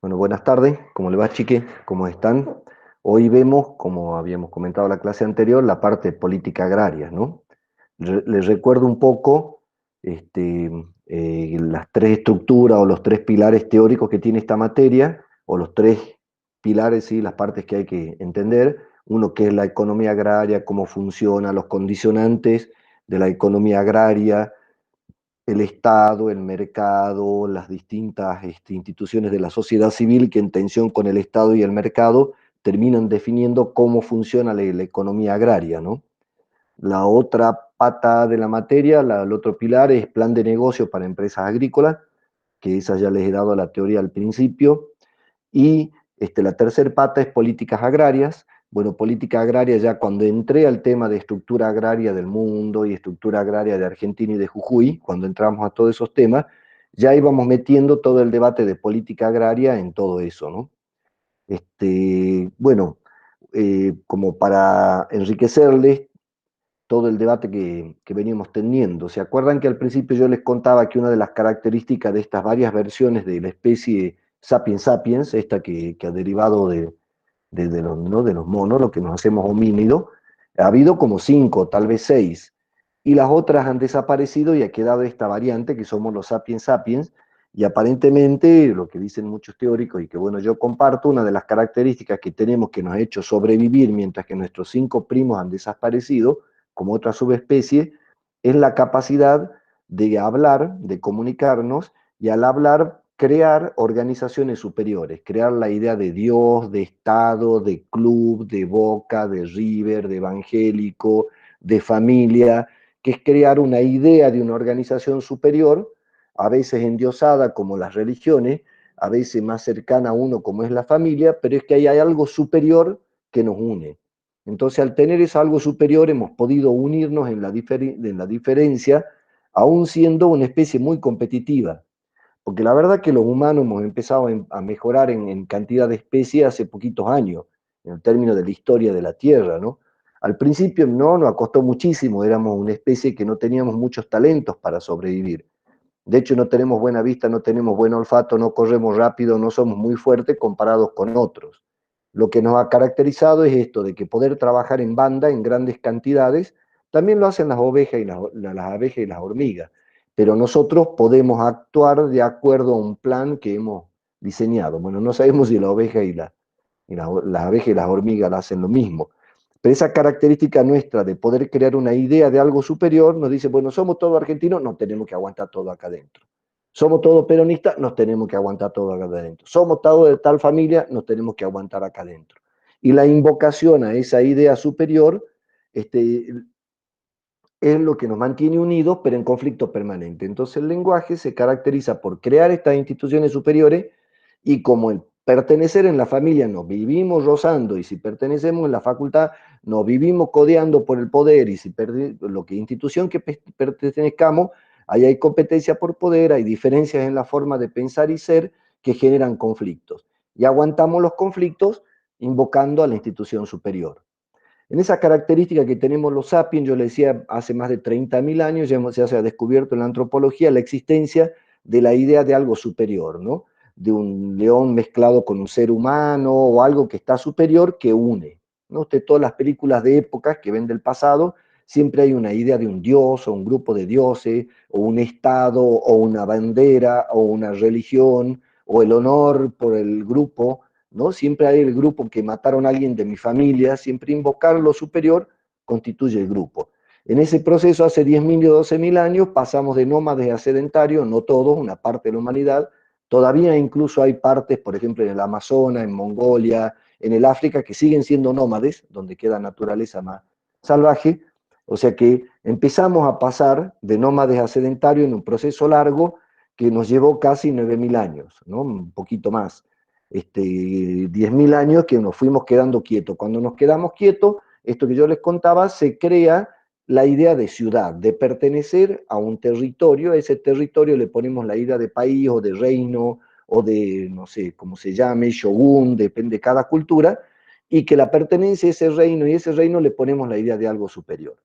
Bueno, buenas tardes, ¿cómo le va, chique? ¿Cómo están? Hoy vemos, como habíamos comentado en la clase anterior, la parte política agraria, ¿no? Les recuerdo un poco las tres estructuras o los tres pilares teóricos que tiene esta materia, o los tres pilares, sí, las partes que hay que entender. Uno que es la economía agraria, cómo funciona, los condicionantes de la economía agraria, el Estado, el mercado, las distintas instituciones de la sociedad civil que en tensión con el Estado y el mercado terminan definiendo cómo funciona la economía agraria, ¿no? La otra pata de la materia, el otro pilar es plan de negocio para empresas agrícolas, que esa ya les he dado la teoría al principio, y la tercera pata es políticas agrarias. Bueno, política agraria ya cuando entré al tema de estructura agraria del mundo y estructura agraria de Argentina y de Jujuy, cuando entramos a todos esos temas, ya íbamos metiendo todo el debate de política agraria en todo eso, ¿no? Bueno, como para enriquecerles todo el debate que veníamos teniendo. ¿Se acuerdan que al principio yo les contaba que una de las características de estas varias versiones de la especie Sapiens sapiens, esta que ha derivado de los, ¿no? de los monos, lo que nos hacemos homínidos, ha habido como cinco, tal vez seis, y las otras han desaparecido y ha quedado esta variante que somos los Sapiens sapiens, y aparentemente lo que dicen muchos teóricos y que bueno, yo comparto, una de las características que tenemos que nos ha hecho sobrevivir mientras que nuestros cinco primos han desaparecido, como otra subespecie, es la capacidad de hablar, de comunicarnos, y al hablar crear organizaciones superiores, crear la idea de Dios, de Estado, de club, de Boca, de River, de evangélico, de familia, que es crear una idea de una organización superior, a veces endiosada como las religiones, a veces más cercana a uno como es la familia, pero es que ahí hay algo superior que nos une. Entonces, al tener eso algo superior, hemos podido unirnos en la diferencia, aún siendo una especie muy competitiva. Porque la verdad que los humanos hemos empezado a mejorar en cantidad de especies hace poquitos años, en el término de la historia de la Tierra, ¿no? Al principio no, nos costó muchísimo, éramos una especie que no teníamos muchos talentos para sobrevivir. De hecho, no tenemos buena vista, no tenemos buen olfato, no corremos rápido, no somos muy fuertes comparados con otros. Lo que nos ha caracterizado es esto, de que poder trabajar en banda, en grandes cantidades, también lo hacen las ovejas y las abejas y las hormigas, pero nosotros podemos actuar de acuerdo a un plan que hemos diseñado. Bueno, no sabemos si la oveja las abejas y las hormigas hacen lo mismo, pero esa característica nuestra de poder crear una idea de algo superior nos dice, bueno, somos todos argentinos, nos tenemos que aguantar todo acá adentro. Somos todos peronistas, nos tenemos que aguantar todo acá adentro. Somos todos de tal familia, nos tenemos que aguantar acá adentro. Y la invocación a esa idea superior es lo que nos mantiene unidos, pero en conflicto permanente. Entonces el lenguaje se caracteriza por crear estas instituciones superiores y como el pertenecer en la familia nos vivimos rozando y si pertenecemos en la facultad nos vivimos codeando por el poder y si lo que institución que pertenezcamos, ahí hay competencia por poder, hay diferencias en la forma de pensar y ser que generan conflictos. Y aguantamos los conflictos invocando a la institución superior. En esa característica que tenemos los sapiens, yo le decía, hace más de 30.000 años ya se ha descubierto en la antropología la existencia de la idea de algo superior, ¿no? De un león mezclado con un ser humano o algo que está superior que une. ¿No? Usted, todas las películas de épocas que ven del pasado, siempre hay una idea de un dios o un grupo de dioses, o un estado, o una bandera, o una religión, o el honor por el grupo, ¿no? Siempre hay el grupo que mataron a alguien de mi familia, siempre invocar lo superior constituye el grupo. En ese proceso, hace 10.000 o 12.000 años, pasamos de nómades a sedentarios, no todos, una parte de la humanidad. Todavía incluso hay partes, por ejemplo, en el Amazonas, en Mongolia, en el África, que siguen siendo nómades, donde queda naturaleza más salvaje. O sea que empezamos a pasar de nómades a sedentarios en un proceso largo que nos llevó casi 9.000 años, ¿no? Un poquito más. 10.000 años que nos fuimos quedando quietos. Cuando nos quedamos quietos, esto que yo les contaba, se crea la idea de ciudad, de pertenecer a un territorio. A ese territorio le ponemos la idea de país o de reino o de, no sé, cómo se llame, shogun, depende de cada cultura, y que la pertenencia a ese reino y ese reino le ponemos la idea de algo superior.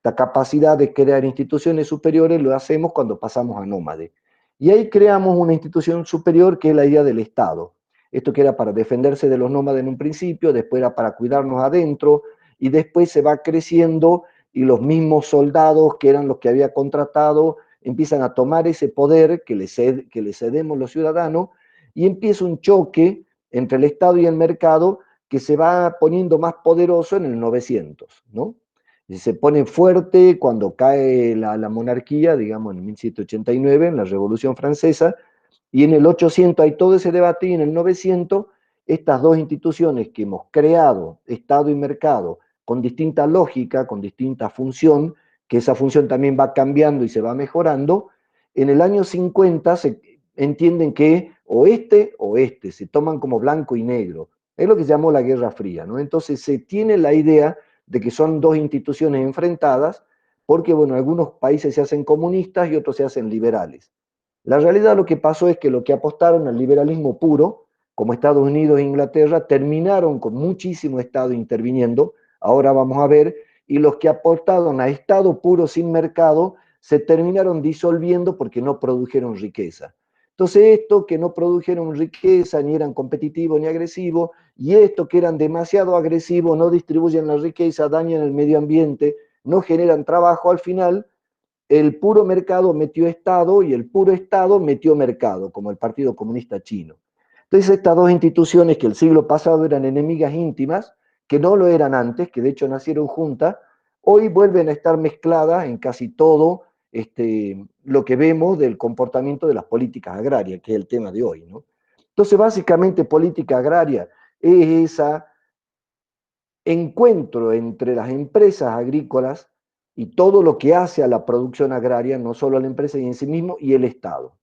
La capacidad de crear instituciones superiores lo hacemos cuando pasamos a nómade. Y ahí creamos una institución superior que es la idea del Estado. esto que era para defenderse de los nómadas en un principio, después era para cuidarnos adentro, y después se va creciendo y los mismos soldados que eran los que había contratado empiezan a tomar ese poder que le cedemos los ciudadanos y empieza un choque entre el Estado y el mercado que se va poniendo más poderoso en el 900, ¿no? Y se pone fuerte cuando cae la monarquía, digamos en 1789, en la Revolución Francesa, y en el 800 hay todo ese debate y en el 900 estas dos instituciones que hemos creado, Estado y mercado, con distinta lógica, con distinta función, que esa función también va cambiando y se va mejorando, en el año 50 se entienden que o este, se toman como blanco y negro. Es lo que se llamó la Guerra Fría, ¿no? Entonces se tiene la idea de que son dos instituciones enfrentadas, porque, bueno, algunos países se hacen comunistas y otros se hacen liberales. La realidad lo que pasó es que lo que apostaron al liberalismo puro, como Estados Unidos e Inglaterra, terminaron con muchísimo Estado interviniendo, ahora vamos a ver, y los que apostaron a Estado puro sin mercado se terminaron disolviendo porque no produjeron riqueza. Entonces, esto que no produjeron riqueza, ni eran competitivos ni agresivos, y esto que eran demasiado agresivos, no distribuyen la riqueza, dañan el medio ambiente, no generan trabajo, al final el puro mercado metió Estado y el puro Estado metió mercado, como el Partido Comunista Chino. Entonces, estas dos instituciones que el siglo pasado eran enemigas íntimas, que no lo eran antes, que de hecho nacieron juntas, hoy vuelven a estar mezcladas en casi todo lo que vemos del comportamiento de las políticas agrarias, que es el tema de hoy, ¿no? Entonces, básicamente, política agraria es esa encuentro entre las empresas agrícolas y todo lo que hace a la producción agraria, no solo a la empresa y en sí mismo, y el Estado.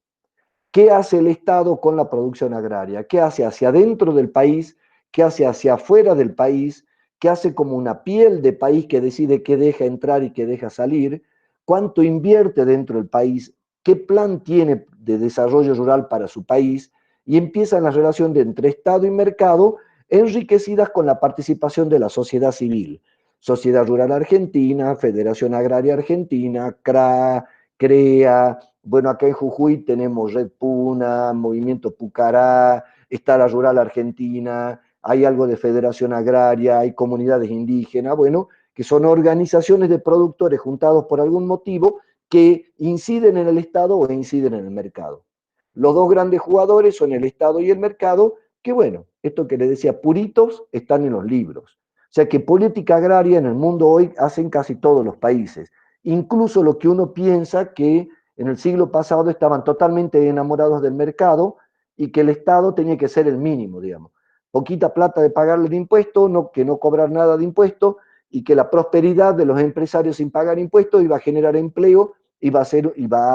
¿Qué hace el Estado con la producción agraria? ¿Qué hace hacia adentro del país? ¿Qué hace hacia afuera del país? ¿Qué hace como una piel de país que decide qué deja entrar y qué deja salir? ¿Cuánto invierte dentro del país? ¿Qué plan tiene de desarrollo rural para su país? Y empieza la relación de entre Estado y mercado, enriquecidas con la participación de la sociedad civil. Sociedad Rural Argentina, Federación Agraria Argentina, CRA, CREA, bueno, acá en Jujuy tenemos Red Puna, Movimiento Pucará, está la Rural Argentina, hay algo de Federación Agraria, hay comunidades indígenas, bueno, que son organizaciones de productores juntados por algún motivo que inciden en el Estado o inciden en el mercado. Los dos grandes jugadores son el Estado y el mercado, que bueno, esto que le decía, puritos están en los libros. O sea que política agraria en el mundo hoy hacen casi todos los países. Incluso lo que uno piensa que en el siglo pasado estaban totalmente enamorados del mercado y que el Estado tenía que ser el mínimo, digamos. Poquita plata de pagarle de impuestos, no, que no cobrar nada de impuestos y que la prosperidad de los empresarios sin pagar impuestos iba a generar empleo y va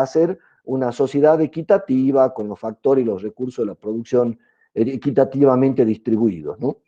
a ser una sociedad equitativa con los factores y los recursos de la producción equitativamente distribuidos, ¿no?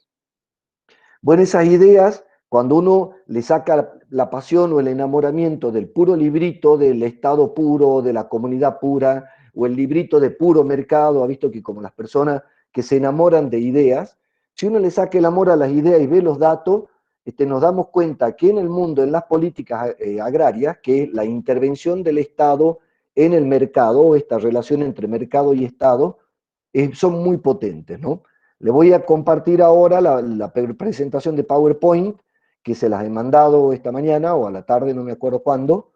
Bueno, esas ideas, cuando uno le saca la pasión o el enamoramiento del puro librito, del Estado puro, de la comunidad pura, o el librito de puro mercado, ha visto que como las personas que se enamoran de ideas, si uno le saca el amor a las ideas y ve los datos, nos damos cuenta que en el mundo, en las políticas agrarias, que la intervención del Estado en el mercado, esta relación entre mercado y Estado, son muy potentes, ¿no? Le voy a compartir ahora la presentación de PowerPoint, que se las he mandado esta mañana o a la tarde, no me acuerdo cuándo.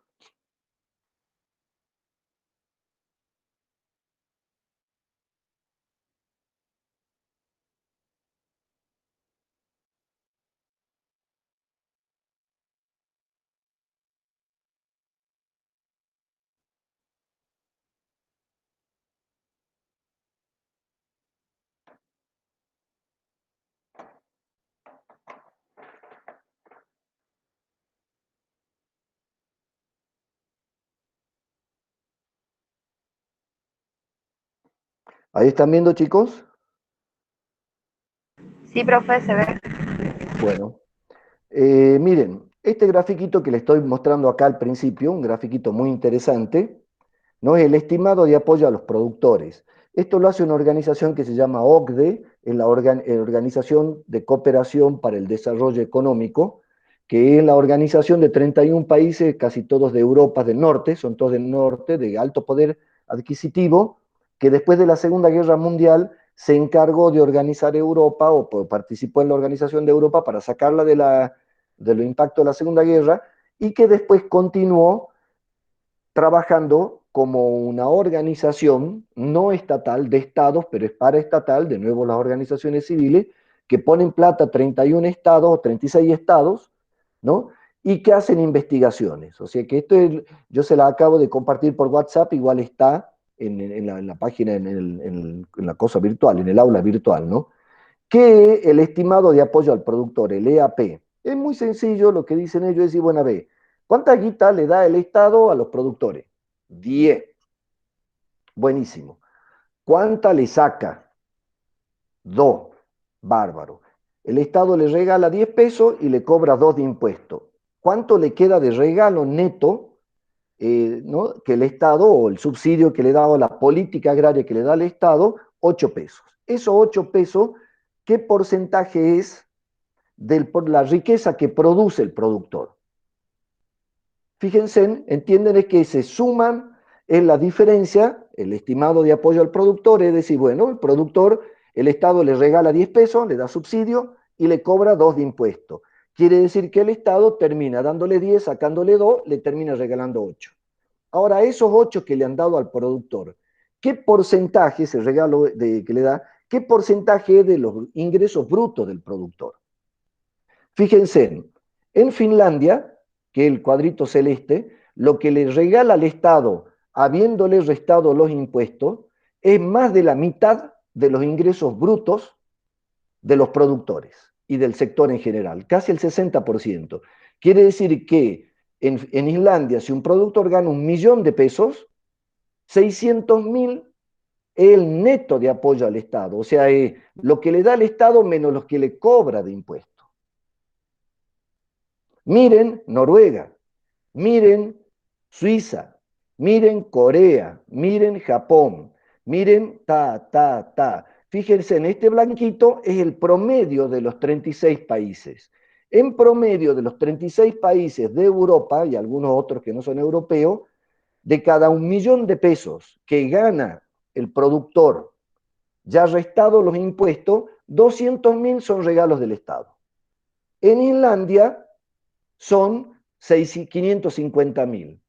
Ahí están viendo, chicos. Sí, profe, se ve. Bueno, miren, este grafiquito que les estoy mostrando acá al principio, un grafiquito muy interesante, ¿no? Es el estimado de apoyo a los productores. Esto lo hace una organización que se llama OCDE, es la Organización de Cooperación para el Desarrollo Económico, que es la organización de 31 países, casi todos de Europa del norte, son todos del norte, de alto poder adquisitivo, que después de la Segunda Guerra Mundial se encargó de organizar Europa o participó en la organización de Europa para sacarla de los impactos de la Segunda Guerra y que después continuó trabajando como una organización no estatal de estados, pero es paraestatal, de nuevo las organizaciones civiles, que ponen plata a 31 estados o 36 estados, ¿no? Y que hacen investigaciones. O sea que esto es, yo se la acabo de compartir por WhatsApp, igual está en la página, en la cosa virtual, en el aula virtual, ¿no? Que el estimado de apoyo al productor, el EAP, es muy sencillo, lo que dicen ellos es decir, bueno, a ver, ¿cuánta guita le da el Estado a los productores? 10. Buenísimo. ¿Cuánta le saca? 2. Bárbaro. El Estado le regala 10 pesos y le cobra 2 de impuesto. ¿Cuánto le queda de regalo neto, ¿no? Que el Estado, o el subsidio que le da, o la política agraria que le da al Estado? 8 pesos. Esos 8 pesos, ¿qué porcentaje es por la riqueza que produce el productor? Fíjense, entienden es que se suman en la diferencia, el estimado de apoyo al productor, es decir, bueno, el productor, el Estado le regala 10 pesos, le da subsidio y le cobra 2 de impuesto. Quiere decir que el Estado termina dándole 10, sacándole 2, le termina regalando 8. Ahora, esos 8 que le han dado al productor, ¿qué porcentaje, ese regalo que le da, qué porcentaje es de los ingresos brutos del productor? Fíjense, en Finlandia, que el cuadrito celeste, lo que le regala al Estado, habiéndole restado los impuestos, es más de la mitad de los ingresos brutos de los productores y del sector en general, casi el 60%. Quiere decir que en Islandia, si un productor gana 1.000.000 de pesos, 600.000 es el neto de apoyo al Estado, o sea, es lo que le da al Estado menos lo que le cobra de impuestos. Miren Noruega, miren Suiza, miren Corea, miren Japón, miren ta. Fíjense, en este blanquito es el promedio de los 36 países. En promedio de los 36 países de Europa y algunos otros que no son europeos, de cada 1.000.000 de pesos que gana el productor, ya restado los impuestos, 200.000 son regalos del Estado. En Islandia son 550.000.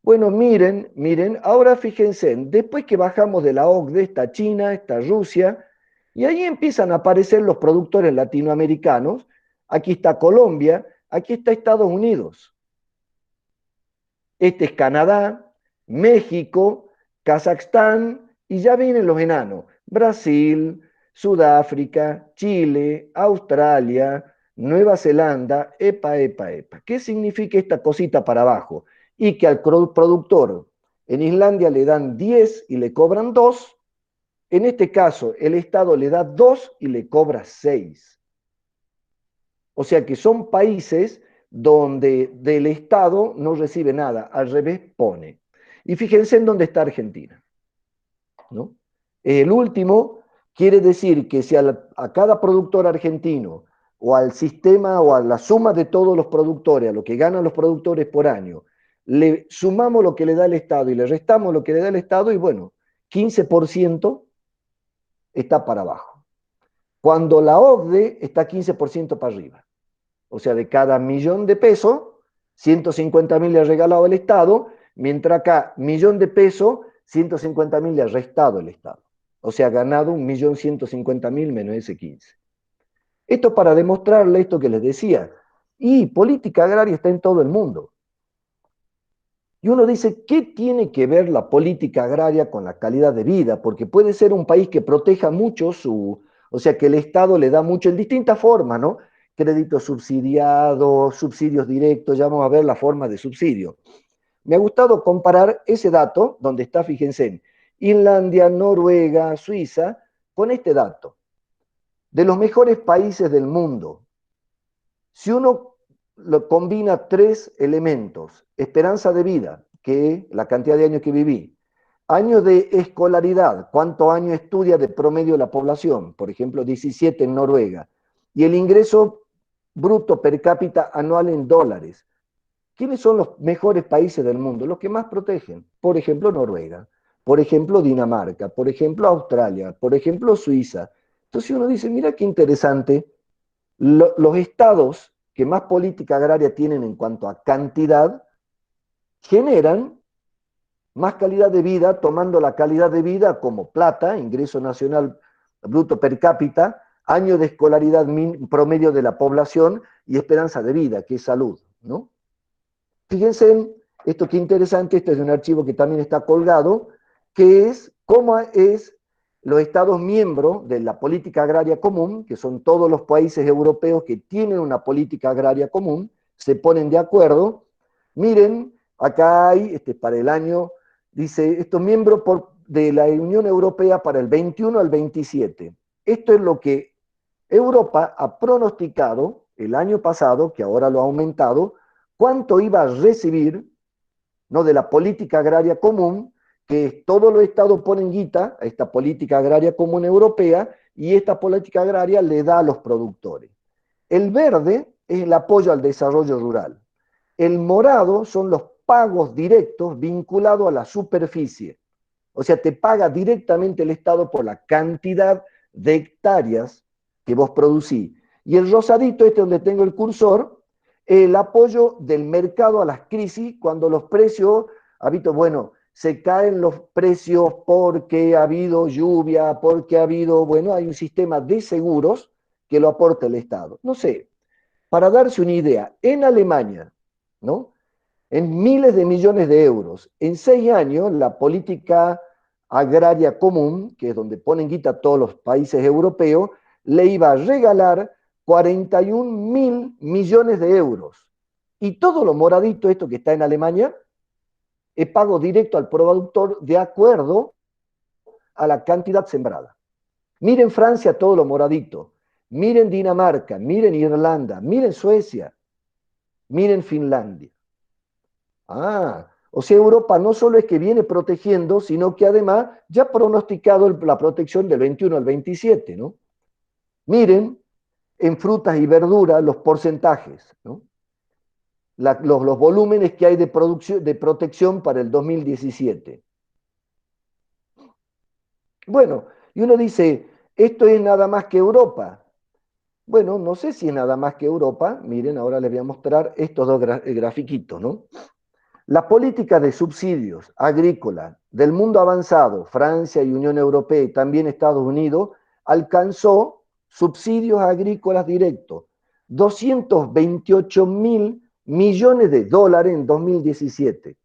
Bueno, miren, ahora fíjense, después que bajamos de la OCDE, está China, está Rusia, y ahí empiezan a aparecer los productores latinoamericanos. Aquí está Colombia, aquí está Estados Unidos. Este es Canadá, México, Kazajstán, y ya vienen los enanos. Brasil, Sudáfrica, Chile, Australia, Nueva Zelanda, epa. ¿Qué significa esta cosita para abajo? Y que al productor en Islandia le dan 10 y le cobran 2. En este caso, el Estado le da 2 y le cobra 6. O sea que son países donde del Estado no recibe nada, al revés pone. Y fíjense en dónde está Argentina, ¿no? El último quiere decir que si a cada productor argentino o al sistema o a la suma de todos los productores, a lo que ganan los productores por año, le sumamos lo que le da el Estado y le restamos lo que le da el Estado y bueno, 15% está para abajo. Cuando la OCDE está 15% para arriba. O sea, de cada 1.000.000 de pesos, 150.000 le ha regalado el Estado, mientras acá, 1.000.000 de pesos, 150.000 le ha restado el Estado. O sea, ha ganado 1.150.000 menos ese 15. Esto para demostrarle esto que les decía. Y política agraria está en todo el mundo. Y uno dice, ¿qué tiene que ver la política agraria con la calidad de vida? Porque puede ser un país que proteja mucho o sea, que el Estado le da mucho en distintas formas, ¿no? Créditos subsidiados, subsidios directos, ya vamos a ver la forma de subsidio. Me ha gustado comparar ese dato, donde está, fíjense, Finlandia, Noruega, Suiza, con este dato. De los mejores países del mundo, si uno lo combina 3 elementos, esperanza de vida, que es la cantidad de años que viví, años de escolaridad, cuántos años estudia de promedio la población, por ejemplo 17 en Noruega, y el ingreso bruto per cápita anual en dólares. ¿Quiénes son los mejores países del mundo? Los que más protegen. Por ejemplo, Noruega. por ejemplo Dinamarca, por ejemplo Australia, por ejemplo Suiza. Entonces uno dice, mira qué interesante, los estados que más política agraria tienen en cuanto a cantidad, generan más calidad de vida, tomando la calidad de vida como plata, ingreso nacional bruto per cápita, año de escolaridad promedio de la población y esperanza de vida, que es salud, ¿no? Fíjense en esto, qué interesante, este es de un archivo que también está colgado, que es cómo es los Estados miembros de la política agraria común, que son todos los países europeos que tienen una política agraria común, se ponen de acuerdo. Miren, acá hay, para el año, dice, estos miembros de la Unión Europea para el 21 al 27. Esto es lo que Europa ha pronosticado el año pasado, que ahora lo ha aumentado, cuánto iba a recibir, ¿no?, de la política agraria común, que todos los estados ponen guita a esta política agraria común europea, y esta política agraria le da a los productores. El verde es el apoyo al desarrollo rural. El morado son los pagos directos vinculados a la superficie. O sea, te paga directamente el Estado por la cantidad de hectáreas que vos producís. Y el rosadito, donde tengo el cursor, el apoyo del mercado a las crisis cuando los precios, bueno, se caen los precios porque ha habido lluvia, porque ha habido, bueno, hay un sistema de seguros que lo aporta el Estado. No sé, para darse una idea, en Alemania, ¿no?, en miles de millones de euros, en 6 años, la política agraria común, que es donde ponen guita todos los países europeos, le iba a regalar 41.000 millones de euros. Y todo lo moradito, esto que está en Alemania, es pago directo al productor de acuerdo a la cantidad sembrada. Miren Francia, todo lo moradito. Miren Dinamarca, miren Irlanda, miren Suecia, miren Finlandia. O sea, Europa no solo es que viene protegiendo, sino que además ya ha pronosticado la protección del 21 al 27, ¿no? Miren en frutas y verduras los porcentajes, ¿no? Los volúmenes que hay de protección para el 2017. Bueno, y uno dice, esto es nada más que Europa. Bueno, no sé si es nada más que Europa. Miren, ahora les voy a mostrar estos dos grafiquitos, ¿no? La política de subsidios agrícolas del mundo avanzado, Francia y Unión Europea y también Estados Unidos, alcanzó subsidios agrícolas directos, 228.000 millones de dólares en 2017.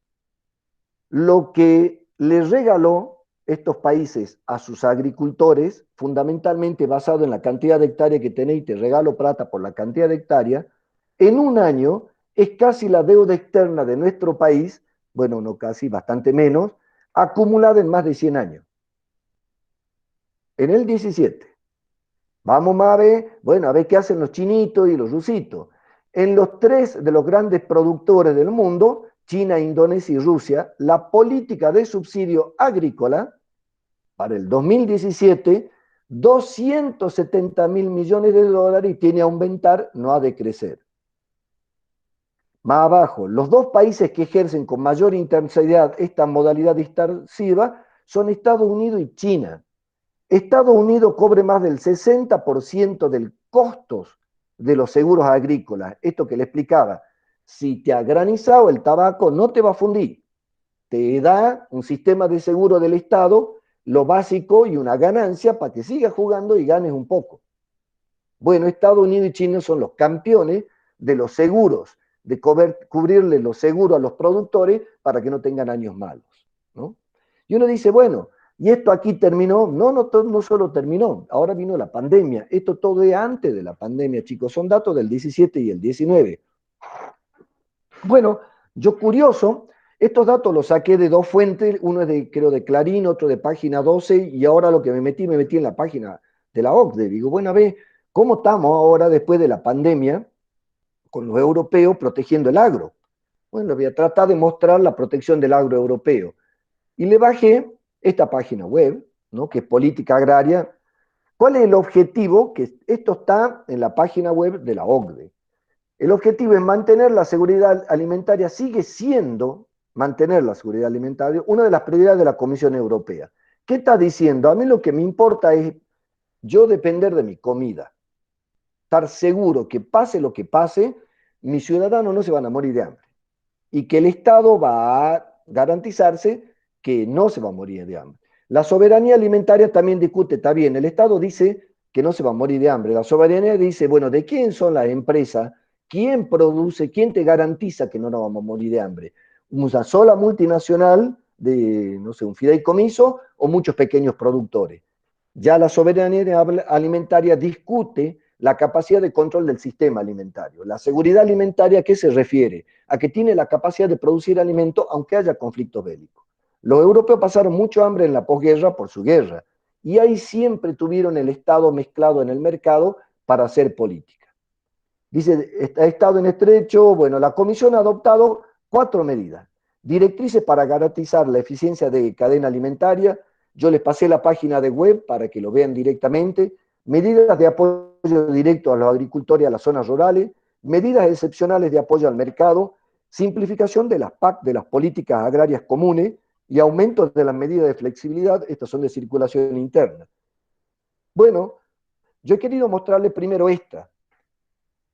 Lo que le regaló estos países a sus agricultores, fundamentalmente basado en la cantidad de hectáreas que tenéis, te regalo plata por la cantidad de hectáreas, en un año es casi la deuda externa de nuestro país, bueno, no casi, bastante menos, acumulada en más de 100 años. En el 17. Vamos a ver, bueno, a ver qué hacen los chinitos y los rusitos. En los 3 de los grandes productores del mundo, China, Indonesia y Rusia, la política de subsidio agrícola para el 2017, 270.000 millones de dólares y tiene a aumentar, no ha de crecer. Más abajo, los dos países que ejercen con mayor intensidad esta modalidad extensiva son Estados Unidos y China. Estados Unidos cobre más del 60% del costos de los seguros agrícolas. Esto que le explicaba, si te ha granizado el tabaco no te va a fundir. Te da un sistema de seguro del Estado, lo básico y una ganancia para que sigas jugando y ganes un poco. Bueno, Estados Unidos y China son los campeones de los seguros, de cubrirle los seguros a los productores para que no tengan años malos, ¿no? Y uno dice, bueno, ¿y esto aquí terminó? No solo terminó, ahora vino la pandemia. Esto todo es antes de la pandemia, chicos, son datos del 17 y el 19. Bueno, yo curioso, estos datos los saqué de dos fuentes, uno es de, creo, de Clarín, otro de Página 12, y ahora lo que me metí en la página de la OCDE. Digo, bueno, a ver, ¿cómo estamos ahora después de la pandemia con los europeos protegiendo el agro? Bueno, voy a tratar de mostrar la protección del agro europeo. Y le bajé esta página web, ¿no?, que es Política Agraria. ¿Cuál es el objetivo? Que esto está en la página web de la OCDE. El objetivo es mantener la seguridad alimentaria, sigue siendo mantener la seguridad alimentaria, una de las prioridades de la Comisión Europea. ¿Qué está diciendo? A mí lo que me importa es yo depender de mi comida, estar seguro que pase lo que pase, mis ciudadanos no se van a morir de hambre y que el Estado va a garantizarse que no se va a morir de hambre. La soberanía alimentaria también discute, está bien, el Estado dice que no se va a morir de hambre, la soberanía dice, bueno, ¿de quién son las empresas? ¿Quién produce? ¿Quién te garantiza que no nos vamos a morir de hambre? ¿Una sola multinacional de, no sé, un fideicomiso o muchos pequeños productores? Ya la soberanía alimentaria discute la capacidad de control del sistema alimentario. La seguridad alimentaria, ¿a qué se refiere? A que tiene la capacidad de producir alimento aunque haya conflictos bélicos. Los europeos pasaron mucho hambre en la posguerra por su guerra y ahí siempre tuvieron el Estado mezclado en el mercado para hacer política. Dice, Estado en estrecho, bueno, la Comisión ha adoptado 4 medidas. Directrices para garantizar la eficiencia de cadena alimentaria. Yo les pasé la página de web para que lo vean directamente. Medidas de apoyo directo a los agricultores y a las zonas rurales. Medidas excepcionales de apoyo al mercado. Simplificación de las PAC, de las políticas agrarias comunes y aumento de las medidas de flexibilidad. Estas son de circulación interna. Bueno, yo he querido mostrarles primero esta.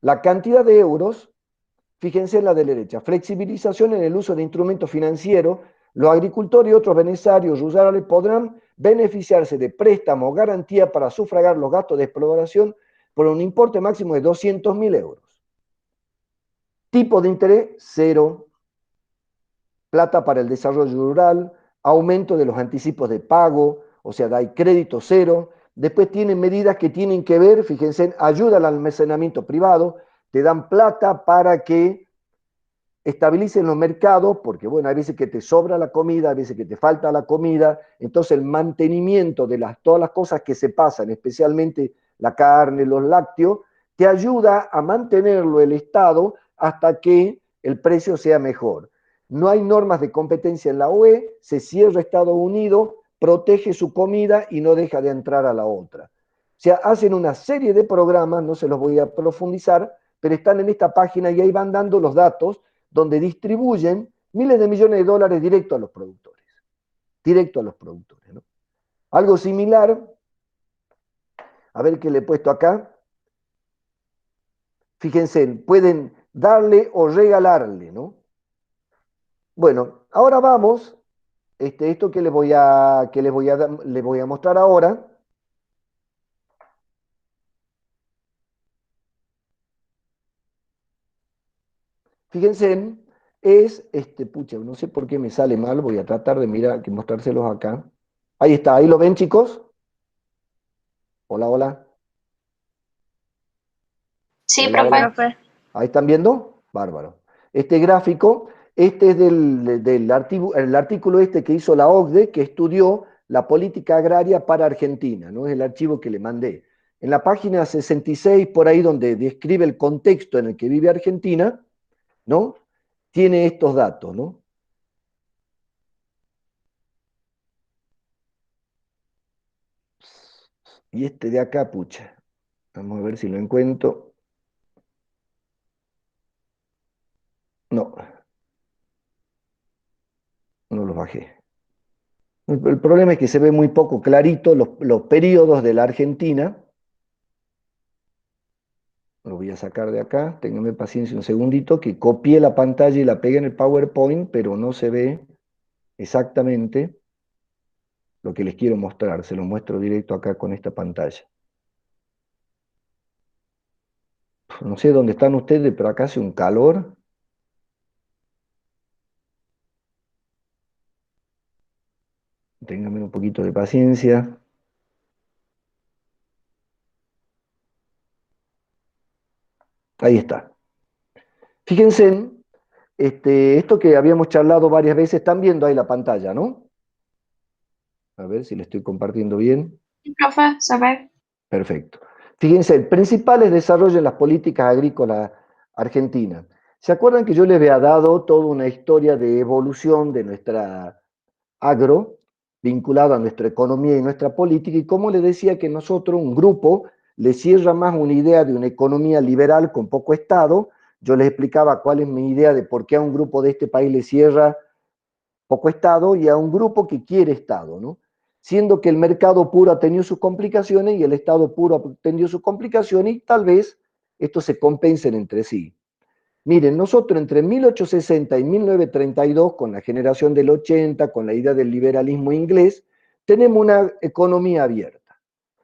La cantidad de euros, fíjense en la de la derecha, flexibilización en el uso de instrumentos financieros, los agricultores y otros beneficiarios rurales podrán beneficiarse de préstamos o garantía para sufragar los gastos de exploración por un importe máximo de 200.000 euros. Tipo de interés, cero. Plata para el desarrollo rural, aumento de los anticipos de pago, o sea, hay crédito cero. Después tienen medidas que tienen que ver, fíjense, ayuda al almacenamiento privado, te dan plata para que estabilicen los mercados, porque bueno, hay veces que te sobra la comida, hay veces que te falta la comida, entonces el mantenimiento de todas las cosas que se pasan, especialmente la carne, los lácteos, te ayuda a mantenerlo el Estado hasta que el precio sea mejor. No hay normas de competencia en la UE, se cierra Estados Unidos, protege su comida y no deja de entrar a la otra. O sea, hacen una serie de programas, no se los voy a profundizar, pero están en esta página y ahí van dando los datos donde distribuyen miles de millones de dólares directo a los productores. Directo a los productores, ¿no? Algo similar, a ver qué le he puesto acá. Fíjense, pueden darle o regalarle, ¿no? Bueno, ahora vamos, esto que les voy a mostrar ahora. Fíjense, pucha, no sé por qué me sale mal, voy a tratar de mirar, que mostrárselos acá. Ahí está, ahí lo ven, chicos. Hola, hola. Sí, Hola, hola. profe. Ahí están viendo, bárbaro. Este gráfico, este es del el artículo este que hizo la OCDE, que estudió la política agraria para Argentina, ¿no? Es el archivo que le mandé. En la página 66, por ahí donde describe el contexto en el que vive Argentina, ¿no? Tiene estos datos, ¿no? Y este de acá, pucha. Vamos a ver si lo encuentro. No, no los bajé. El problema es que se ve muy poco clarito los periodos de la Argentina. Lo voy a sacar de acá, ténganme paciencia un segundito, que copié la pantalla y la pegué en el PowerPoint, pero no se ve exactamente lo que les quiero mostrar. Se lo muestro directo acá con esta pantalla. No sé dónde están ustedes, pero acá hace un calor. Ténganme un poquito de paciencia. Ahí está. Fíjense, esto que habíamos charlado varias veces, están viendo ahí la pantalla, ¿no? A ver si le estoy compartiendo bien. Sí, profe, se ve. Perfecto. Fíjense, principales desarrollos en las políticas agrícolas argentinas. ¿Se acuerdan que yo les había dado toda una historia de evolución de nuestra agro vinculada a nuestra economía y nuestra política? Y como les decía que nosotros, un grupo, le cierra más una idea de una economía liberal con poco Estado. Yo les explicaba cuál es mi idea de por qué a un grupo de este país le cierra poco Estado y a un grupo que quiere Estado, ¿no? Siendo que el mercado puro ha tenido sus complicaciones y el Estado puro ha tenido sus complicaciones y tal vez estos se compensen entre sí. Miren, nosotros entre 1860 y 1932, con la generación del 80, con la idea del liberalismo inglés, tenemos una economía abierta.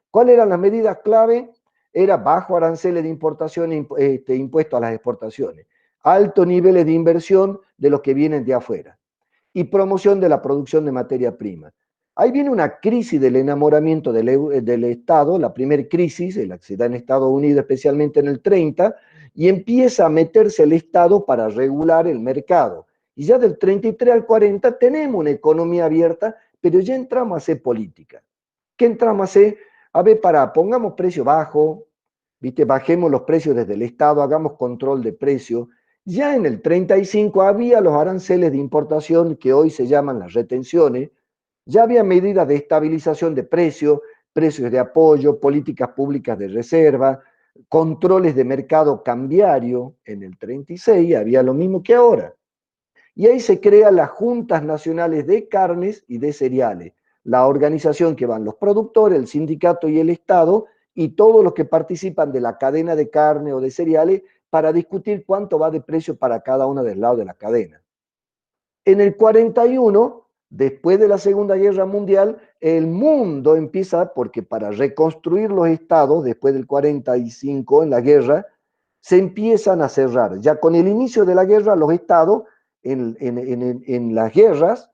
¿Cuáles eran las medidas clave? Era bajo aranceles de importación e impuesto a las exportaciones, altos niveles de inversión de los que vienen de afuera y promoción de la producción de materia prima. Ahí viene una crisis del enamoramiento del Estado, la primera crisis, la que se da en Estados Unidos especialmente en el 30, y empieza a meterse el Estado para regular el mercado. Y ya del 33 al 40 tenemos una economía abierta, pero ya entramos a hacer política. ¿Qué entramos a hacer? A ver, pongamos precio bajo, ¿viste? Bajemos los precios desde el Estado, hagamos control de precios. Ya en el 35 había los aranceles de importación que hoy se llaman las retenciones, ya había medidas de estabilización de precios, precios de apoyo, políticas públicas de reserva, controles de mercado cambiario. En el 36 había lo mismo que ahora. Y ahí se crean las juntas nacionales de carnes y de cereales, la organización que van los productores, el sindicato y el Estado, y todos los que participan de la cadena de carne o de cereales para discutir cuánto va de precio para cada uno del lado de la cadena. En el 41, después de la Segunda Guerra Mundial, el mundo empieza, porque para reconstruir los estados, después del 45 en la guerra, se empiezan a cerrar. Ya con el inicio de la guerra, los estados, en las guerras,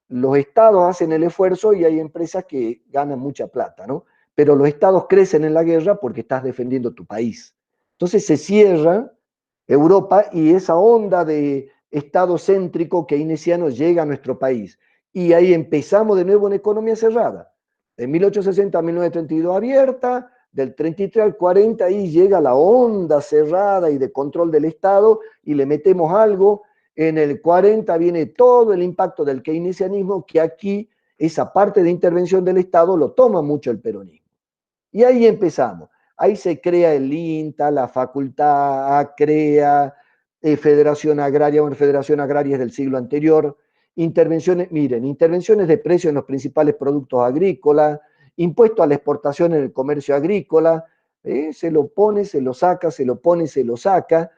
los estados hacen el esfuerzo y hay empresas que ganan mucha plata, ¿no? Pero los estados crecen en la guerra porque estás defendiendo tu país. Entonces se cierra Europa y esa onda de estado céntrico keynesiano llega a nuestro país. Y ahí empezamos de nuevo una economía cerrada. De 1860 a 1932 abierta, del 33 al 40 ahí llega la onda cerrada y de control del Estado y le metemos algo. En el 40 viene todo el impacto del keynesianismo, que aquí esa parte de intervención del Estado lo toma mucho el peronismo. Y ahí empezamos. Ahí se crea el INTA, la facultad, crea Federación Agraria, bueno, Federación Agraria es del siglo anterior. Intervenciones, miren, intervenciones de precios en los principales productos agrícolas, impuesto a la exportación en el comercio agrícola, se lo pone, se lo saca, se lo pone, se lo saca.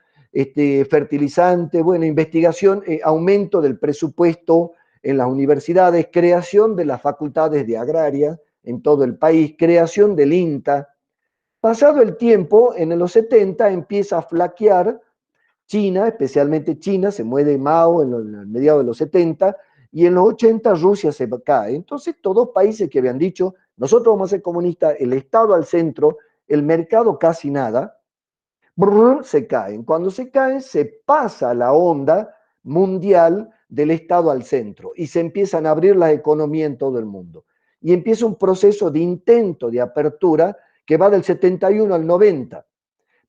Fertilizante, bueno, investigación, aumento del presupuesto en las universidades, creación de las facultades de agraria en todo el país, creación del INTA. Pasado el tiempo, en los 70 empieza a flaquear China, especialmente China, se mueve Mao en mediados de los 70, y en los 80 Rusia se cae. Entonces, todos países que habían dicho, nosotros vamos a ser comunistas, el Estado al centro, el mercado casi nada, se caen. Cuando se caen, se pasa la onda mundial del Estado al centro y se empiezan a abrir las economías en todo el mundo. Y empieza un proceso de intento de apertura que va del 71 al 90.